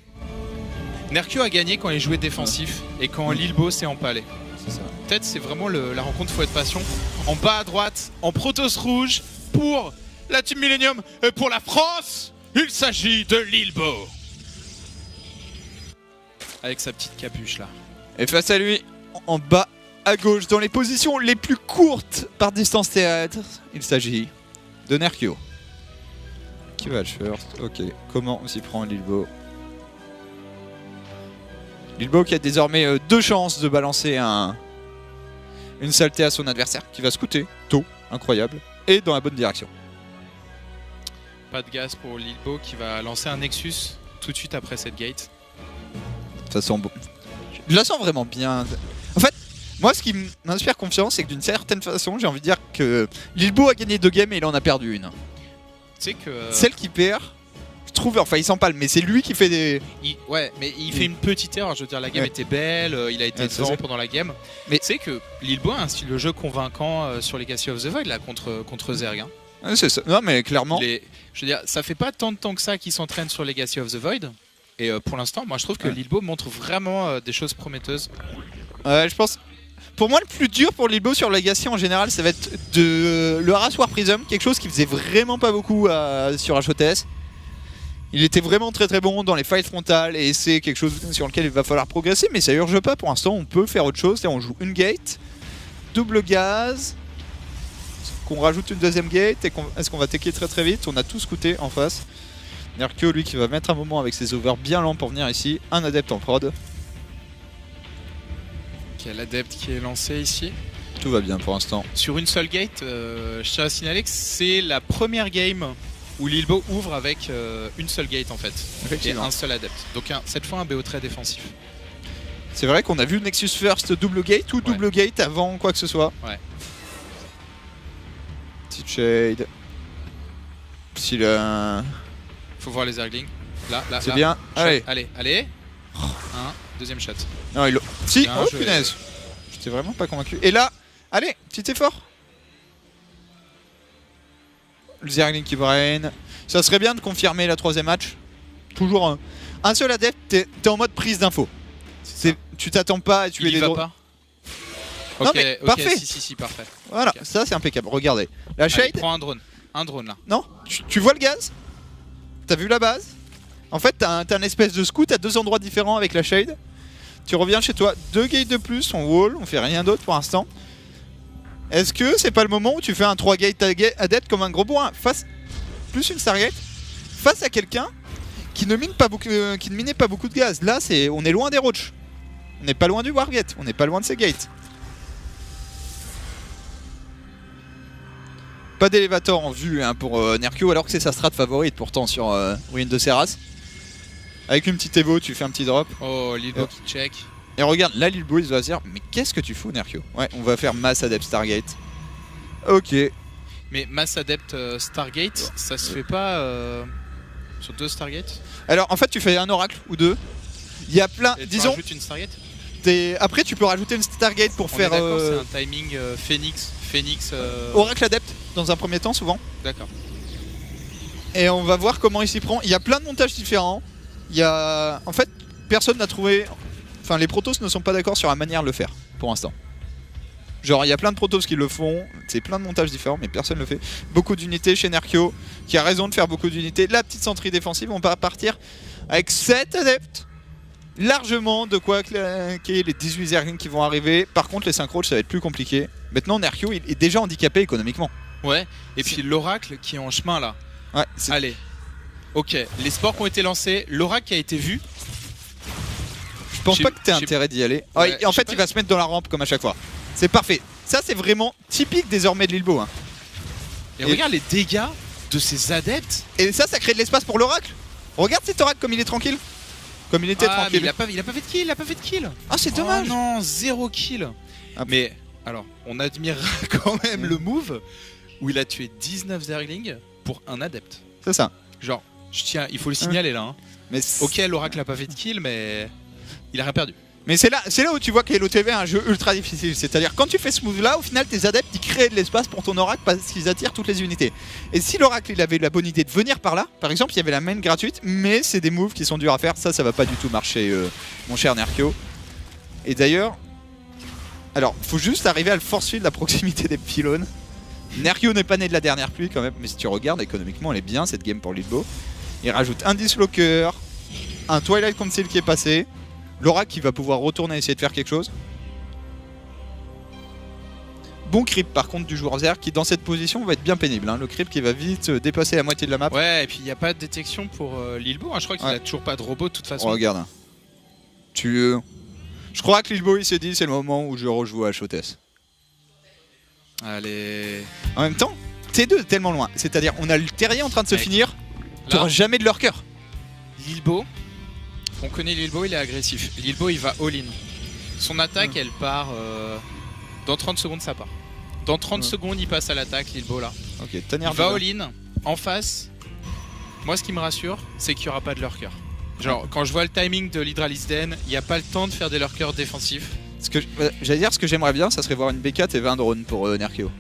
Nerkio a gagné quand il jouait défensif et quand Lilbo s'est empalé. Peut-être c'est vraiment la rencontre Fouet de Passion. En bas à droite, en Protoss rouge, pour la Team Millennium et pour la France, il s'agit de Lilbo. Avec sa petite capuche là. Et face à lui, en bas à gauche, dans les positions les plus courtes par distance théâtre, il s'agit de Nerkio. Qui va le first? Ok, comment on s'y prend Lilbo? Lilbo qui a désormais 2 chances de balancer une saleté à son adversaire, qui va scouter tôt, incroyable, et dans la bonne direction. Pas de gaz pour Lilbo qui va lancer un Nexus tout de suite après cette gate. Ça sent bon. Je la sens vraiment bien. En fait, moi ce qui m'inspire confiance, c'est que d'une certaine façon, j'ai envie de dire que Lilbo a gagné 2 games et il en a perdu une. Tu sais que... Celle qui perd... Je trouve, enfin il s'empale, mais c'est lui qui fait des... Ouais, mais il fait une petite erreur, je veux dire, la game était belle, il a été devant pendant la game. Mais tu sais que Lilbo a un style de jeu convaincant sur Legacy of the Void, là, contre Zerg. Hein. C'est ça, non mais clairement... Je veux dire, ça fait pas tant de temps que ça qu'il s'entraîne sur Legacy of the Void. Et pour l'instant, moi je trouve que Lilbo montre vraiment des choses prometteuses. Je pense... Pour moi, le plus dur pour Lilbo sur Legacy en général, ça va être le Harass War Prism, quelque chose qui faisait vraiment pas beaucoup sur HOTS. Il était vraiment très très bon dans les fights frontales et c'est quelque chose sur lequel il va falloir progresser, mais ça urge pas pour l'instant, on peut faire autre chose. On joue une gate, double gaz, qu'on rajoute une deuxième gate et est-ce qu'on va taker très très vite? On a tout scouté en face. Nerkio lui qui va mettre un moment avec ses overs bien lents pour venir ici, un adepte en prod. Il y a l'adepte qui est lancé ici. Tout va bien pour l'instant. Sur une seule gate, je tiens à signaler que c'est la première game où Lilbo ouvre avec une seule gate en fait, et un seul adepte. Donc cette fois un BO très défensif. C'est vrai qu'on a vu Nexus First double gate ou double gate avant quoi que ce soit. Ouais. Petite shade. Si le... Faut voir les Zerglings. Là. C'est bien. Allez. Un deuxième shot. Non, il... Si, bien, oh punaise. J'étais vraiment pas convaincu. Et là, allez, petit effort. Le Zergling qui brain. Ça serait bien de confirmer la 3ème match. Toujours un seul adepte, t'es en mode prise d'info. Tu t'attends pas à tuer les drones. Pas. Non mais parfait. Si, parfait. Voilà, ça c'est impeccable. Regardez. La shade. Prends un drone. Un drone là. Non, tu vois le gaz? T'as vu la base? En fait, t'as un espèce de scout à 2 endroits différents avec la shade. Tu reviens chez toi, 2 gates de plus, on wall, on fait rien d'autre pour l'instant. Est-ce que c'est pas le moment où tu fais un 3 gate adepte comme un gros bourrin face plus une Stargate face à quelqu'un qui ne mine pas beaucoup, qui ne minait pas beaucoup de gaz? Là, on est loin des roaches. On n'est pas loin du wargate, on n'est pas loin de ces gates. Pas d'élévateur en vue hein, pour Nerkio, alors que c'est sa strat favorite pourtant sur Ruine de Seras. Avec une petite Evo, tu fais un petit drop. Oh, Lilbo qui check. Et regarde, là Lilbo il va se dire, mais qu'est-ce que tu fous Nerkio? Ouais, on va faire mass adept Stargate. Ok. Mais mass adept Stargate, ça se fait pas sur 2 Stargates? Alors en fait tu fais un oracle ou 2. Il y a plein, et disons... Tu une Stargate? Après tu peux rajouter une Stargate pour faire... C'est un timing Phoenix... Oracle adepte dans un premier temps souvent. D'accord. Et on va voir comment il s'y prend. Il y a plein de montages différents. Il y a... En fait, personne n'a trouvé... Enfin, les protos ne sont pas d'accord sur la manière de le faire, pour l'instant. Genre, il y a plein de protos qui le font, c'est plein de montages différents, mais personne ne le fait. Beaucoup d'unités chez Nerkio, qui a raison de faire beaucoup d'unités. La petite centrie défensive, on va partir avec 7 adeptes. Largement de quoi claquer les 18 Zerglings qui vont arriver. Par contre les synchros ça va être plus compliqué. Maintenant Nerkio il est déjà handicapé économiquement. Ouais, et puis l'oracle qui est en chemin là. Ouais, allez. Ok, les sports qui ont été lancés, l'oracle qui a été vu. Je pense pas que t'aies intérêt d'y aller. Ouais, en fait il va se mettre dans la rampe comme à chaque fois. C'est parfait. Ça c'est vraiment typique désormais de Lilbo. Hein. Et regarde les dégâts de ces adeptes. Et ça crée de l'espace pour l'oracle. Regarde cet oracle comme il est tranquille. Comme il était tranquille. Mais il a pas fait de kill, il a pas fait de kill. Ah c'est dommage. Oh non, 0 kill. Mais alors, on admire quand même le move où il a tué 19 Zerglings pour un adepte. C'est ça. Genre, il faut le signaler là. Hein. Mais ok, l'oracle a pas fait de kill, mais il a rien perdu. Mais c'est là où tu vois que Halo TV est un jeu ultra difficile. C'est-à-dire quand tu fais ce move là, au final tes adeptes ils créent de l'espace pour ton oracle parce qu'ils attirent toutes les unités. Et si l'oracle il avait la bonne idée de venir par là, par exemple il y avait la main gratuite, mais c'est des moves qui sont durs à faire, ça va pas du tout marcher mon cher Nerkio. Et d'ailleurs, alors faut juste arriver à le force field à proximité des pylônes. Nerkio n'est pas né de la dernière pluie quand même, mais si tu regardes économiquement elle est bien cette game pour Lilbo. Il rajoute un dislocker, un Twilight Council qui est passé. L'oracle qui va pouvoir retourner essayer de faire quelque chose. Bon creep par contre du joueur Zerg qui dans cette position va être bien pénible. Hein. Le creep qui va vite dépasser la moitié de la map. Ouais, et puis il n'y a pas de détection pour Lilbo. Hein. Je crois qu'il a toujours pas de robot de toute façon. Oh, regarde. Je crois que Lilbo il s'est dit c'est le moment où je rejoue à Hotess. Allez. En même temps, T2 est tellement loin. C'est-à-dire on a le terrier en train de se finir. Tu n'auras jamais de leur cœur. Lilbo. On connaît Lilbo, il est agressif. Lilbo, il va all-in. Son attaque, elle part... Dans 30 secondes, ça part. Dans 30 secondes, il passe à l'attaque, Lilbo, là. Ok, il va all-in. En face, moi, ce qui me rassure, c'est qu'il n'y aura pas de lurker. Genre, quand je vois le timing de l'Hydralisden, il n'y a pas le temps de faire des lurkers défensifs. J'allais dire, ce que j'aimerais bien, ça serait voir une B4 et 20 drones pour Nerkio.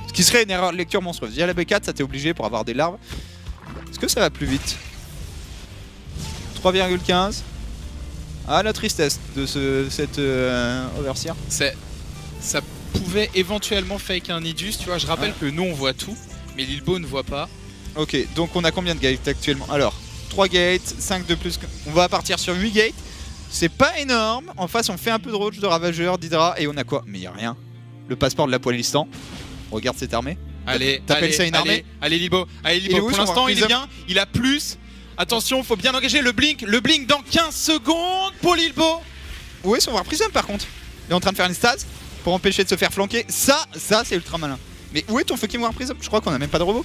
Ce qui serait une erreur de lecture monstrueuse. Via la B4, ça t'est obligé pour avoir des larves. Est-ce que ça va plus vite ? 3,15. Ah la tristesse de cette overseer. Ça pouvait éventuellement fake un Nidus, tu vois. Je rappelle que nous on voit tout, mais Lilbo ne voit pas. Ok, donc on a combien de gates actuellement? Alors, 3 gates, 5 de plus. On va partir sur 8 gates. C'est pas énorme. En face on fait un peu de roach, de ravageur, d'hydra et on a quoi? Mais y a rien. Le passeport de la Poilistan. Regarde cette armée. Allez, t'appelles ça une armée? Allez Lilbo, pour l'instant il est bien, il a plus. Attention, faut bien engager le blink dans 15 secondes pour Lilbo. Où est son War Prism par contre? Il est en train de faire une stase pour empêcher de se faire flanquer. Ça c'est ultra malin. Mais où est ton fucking War Prism? Je crois qu'on a même pas de robot.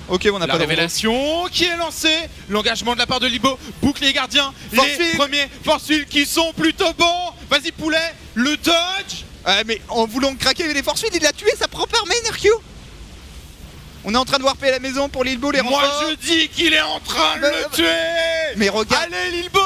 Ok, on a pas de robot. La révélation qui est lancée. L'engagement de la part de Lilbo. Bouclier gardien. Les premiers force field qui sont plutôt bons. Vas-y poulet, le dodge. Mais en voulant craquer les force field, il a tué sa propre armée Nerkio. On est en train de warper à la maison pour Lilbo les renforts. Moi je dis qu'il est en train de le tuer. Mais regarde. Allez Lilbo.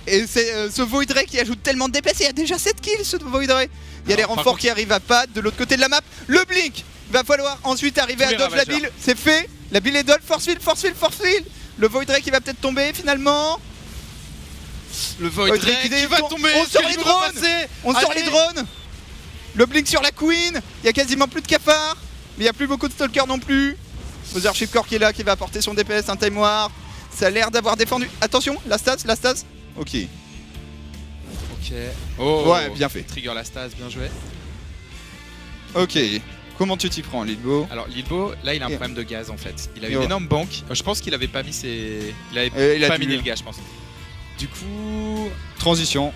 Et c'est ce Void Ray qui ajoute tellement de DPS. Il y a déjà 7 kills ce Void Ray. Il y a les renforts qui arrivent à pad de l'autre côté de la map. Le blink. Il va falloir ensuite arriver à dodge la build. C'est fait. La build est dodge. Force field. Le Void Ray qui va peut-être tomber finalement. Le Void Ray qui va tomber. On sort les drones. On sort les drones. Le blink sur la Queen. Il y a quasiment plus de cafards. Mais il n'y a plus beaucoup de stalkers non plus. Mothership Core qui est là, qui va apporter son DPS, un Time War. Ça a l'air d'avoir défendu. Attention, la stase. Ok. Oh, ouais, bien fait. Trigger la stase, bien joué. Ok. Comment tu t'y prends, Lilbo? Alors, Lilbo, là, il a un problème de gaz en fait. Il a une énorme banque. Je pense qu'il avait pas mis ses. Il avait pas miné le gaz, je pense. Du coup. Transition.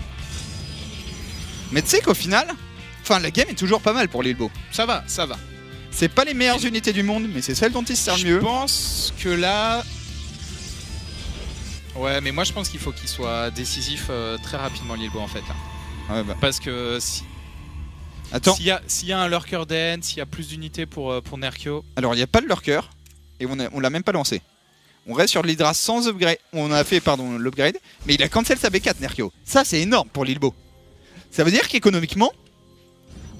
Mais tu sais qu'au final, enfin, la game est toujours pas mal pour Lilbo. Ça va. C'est pas les meilleures unités du monde, mais c'est celles dont il se sert le mieux. Je pense que là... Ouais, mais moi je pense qu'il faut qu'il soit décisif très rapidement Lilbo en fait là. Ouais, bah. Parce que si... Attends. S'il y a un lurker d'En, s'il y a plus d'unités pour Nerkio... Alors il n'y a pas de lurker, et on l'a même pas lancé. On reste sur l'Hydra sans upgrade. On a fait, pardon, l'upgrade, mais il a cancel sa B4 Nerkio. Ça c'est énorme pour Lilbo. Ça veut dire qu'économiquement...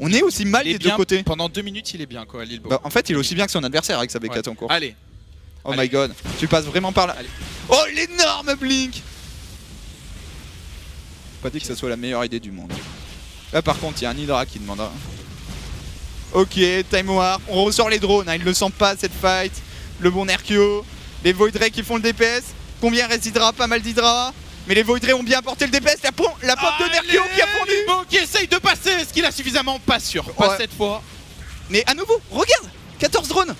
On est aussi mal des deux côtés. Pendant 2 minutes, il est bien quoi, Lilbo. Bah, en fait, il est aussi bien que son adversaire avec sa B4 en cours. Allez. Oh my god, tu passes vraiment par là. Allez. Oh, l'énorme blink. Pas dit que ça soit la meilleure idée du monde. Là, par contre, il y a un Hydra qui demandera. Ok, Time War. On ressort les drones. Hein. Il ne le sent pas cette fight. Le bon Nerkio. Les Void Ray qui font le DPS. Combien reste d'Hydra? Pas mal d'Hydra. Mais les Voidrey ont bien porté le DPS. La pop de Nerkio qui a fondu. Lilbo qui essaye de passer. Est-ce qu'il a suffisamment? Pas sûr. Pas cette fois. Mais à nouveau, regarde, 14 drones.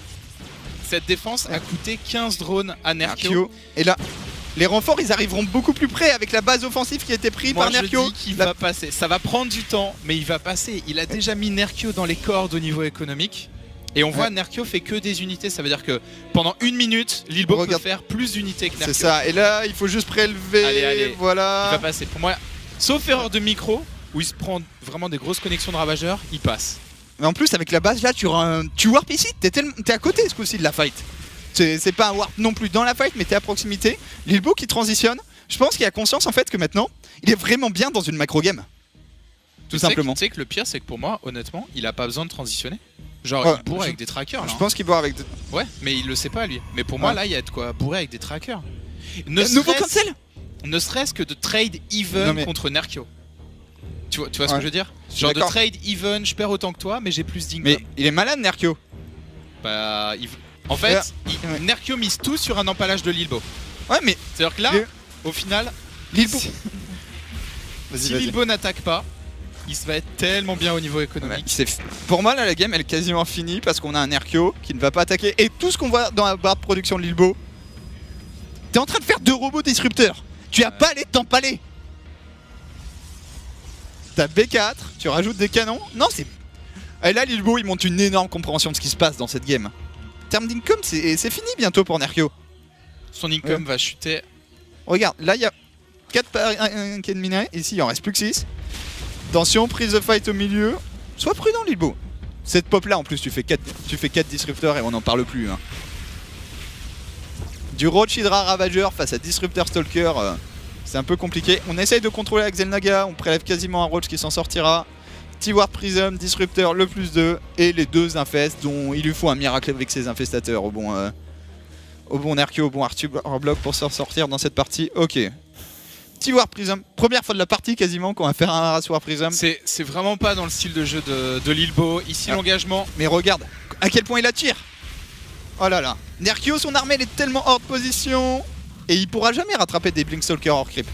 Cette défense a coûté 15 drones à Nerkio. Et là, les renforts, ils arriveront beaucoup plus près avec la base offensive qui a été prise par Nerkio. Je dis qu'il va passer. Ça va prendre du temps, mais il va passer. Il a déjà mis Nerkio dans les cordes au niveau économique. Et on voit Nerkio fait que des unités. Ça veut dire que pendant 1 minute, Lilbo peut faire plus d'unités que Nerkio. C'est ça. Et là, il faut juste prélever. Allez. Voilà. Il va passer. Pour moi, sauf erreur de micro, où il se prend vraiment des grosses connexions de ravageurs, il passe. Mais en plus, avec la base, là, tu warp ici. T'es à côté ce coup-ci de la fight. C'est pas un warp non plus dans la fight, mais t'es à proximité. Lilbo qui transitionne. Je pense qu'il a conscience en fait que maintenant, il est vraiment bien dans une macro game. Tout simplement. Tu sais que le pire, c'est que pour moi, honnêtement, il a pas besoin de transitionner. Genre, il bourre avec des trackers. Je pense qu'il bourre avec des... Ouais, mais il le sait pas lui. Mais pour moi, là, il y a de quoi bourrer avec des trackers. Nouveau cancel. Ne serait-ce que de trade even contre Nerkio. Tu vois ce que je veux dire? Genre de trade even, je perds autant que toi, mais j'ai plus d'income. Mais il est malade, Nerkio. Bah, en fait, Nerkio mise tout sur un empalage de Lilbo. Ouais, mais... C'est-à-dire que là, au final... Lilbo... Si Lilbo n'attaque pas, il va être tellement bien au niveau économique. Pour moi, là, la game, elle est quasiment finie parce qu'on a un Nerkio qui ne va pas attaquer. Et tout ce qu'on voit dans la barre de production de Lilbo, t'es en train de faire 2 robots disrupteurs. Tu as pas les t'empaler. T'as B4, tu rajoutes des canons. Non, c'est... Et là, Lilbo, il monte une énorme compréhension de ce qui se passe dans cette game. En termes d'income, c'est fini bientôt pour Nerkio. Son income va chuter. Regarde, là, il y a 4 paquets de minerais. Ici, il en reste plus que 6. Attention, prise de fight au milieu. Sois prudent, Lilbo. Cette pop là, en plus, tu fais 4 disrupteurs et on n'en parle plus. Hein. Du Roach Hydra Ravageur face à Disruptor Stalker, c'est un peu compliqué. On essaye de contrôler avec Xel'Naga, on prélève quasiment un Roach qui s'en sortira. T-Ward Prism, Disruptor le plus 2 et les 2 infestes dont il lui faut un miracle avec ses infestateurs au bon Nerkio, au bon Arthur Block pour s'en sortir dans cette partie. Ok. T-Ward Prism, première fois de la partie quasiment qu'on va faire un War Prism. C'est vraiment pas dans le style de jeu de Lilbo. Ici l'engagement. Mais regarde à quel point il attire. Oh là là. Nerkio, son armée elle est tellement hors de position. Et il pourra jamais rattraper des Blinkstalker hors creep.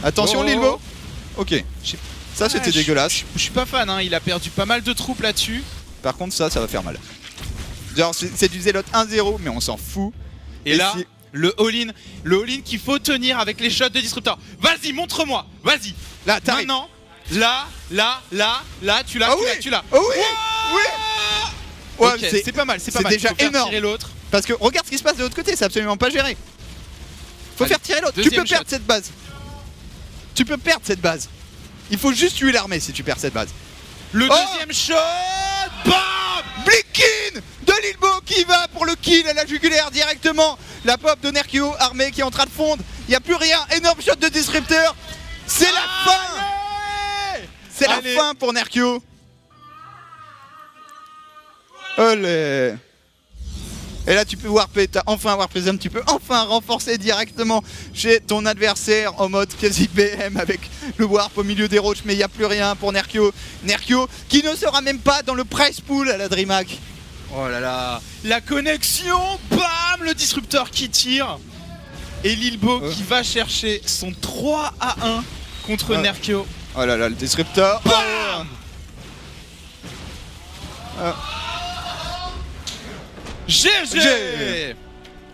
Attention Lilbo. Ok. Ça c'était dégueulasse. Je suis pas fan, hein. Il a perdu pas mal de troupes là-dessus. Par contre ça va faire mal. Genre c'est du Zealot 1-0 mais on s'en fout. Et là, le all-in qu'il faut tenir avec les shots de Disruptor. Vas-y, montre-moi, vas-y. Là, t'arrives. Maintenant, là, tu l'as, tu l'as. Oh oui, oui. Ouais, okay, c'est pas mal, c'est déjà énorme. L'autre. Parce que regarde ce qui se passe de l'autre côté, c'est absolument pas géré. Faut faire tirer l'autre. Tu peux perdre cette base. Tu peux perdre cette base. Il faut juste tuer l'armée si tu perds cette base. Le deuxième shot, bam! Blinkin de Lilbo qui va pour le kill à la jugulaire directement. La pop de Nerkio, armée qui est en train de fondre. Il n'y a plus rien, énorme shot de Disruptor. C'est la fin. C'est la fin pour Nerkio. Olé. Et là tu peux warper, t'as enfin un Warp Prism, tu peux enfin renforcer directement chez ton adversaire en mode quasi BM avec le Warp au milieu des roches, mais il n'y a plus rien pour Nerkio. Nerkio qui ne sera même pas dans le price pool à la DreamHack. Oh là là, la connexion, bam, le disrupteur qui tire. Et Lilbo qui va chercher son 3-1 contre Nerkio. Oh là là, le disrupteur. Bam. GG.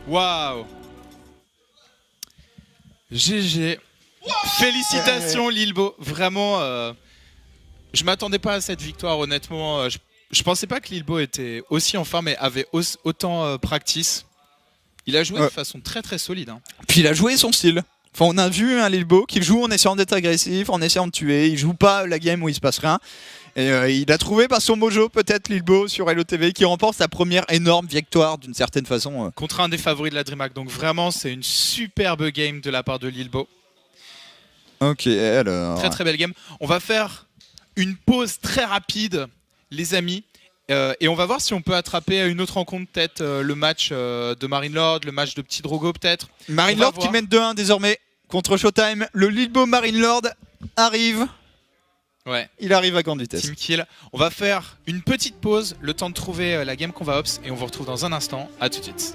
Waouh. GG. Félicitations Lilbo. Vraiment, je m'attendais pas à cette victoire honnêtement. Je pensais pas que Lilbo était aussi en forme et avait autant practice. Il a joué de façon très très solide. Hein. Puis il a joué son style. Enfin, on a vu un Lilbo qui joue en essayant d'être agressif, en essayant de tuer. Il joue pas la game où il se passe rien. Et il a trouvé par son mojo peut-être Lilbo sur LOTV qui remporte sa première énorme victoire d'une certaine façon. Contre un des favoris de la DreamHack. Donc vraiment c'est une superbe game de la part de Lilbo. Ok, alors... Très très belle game. On va faire une pause très rapide les amis. Et on va voir si on peut attraper une autre rencontre, peut-être le match de Marine Lord, le match de Petit Drogo peut-être. Marine Lord qui mène 2-1 désormais contre Showtime. Le Lilbo Marine Lord arrive. Ouais. Il arrive à grande vitesse. Team kill. On va faire une petite pause, le temps de trouver la game qu'on va ops et on vous retrouve dans un instant. À tout de suite.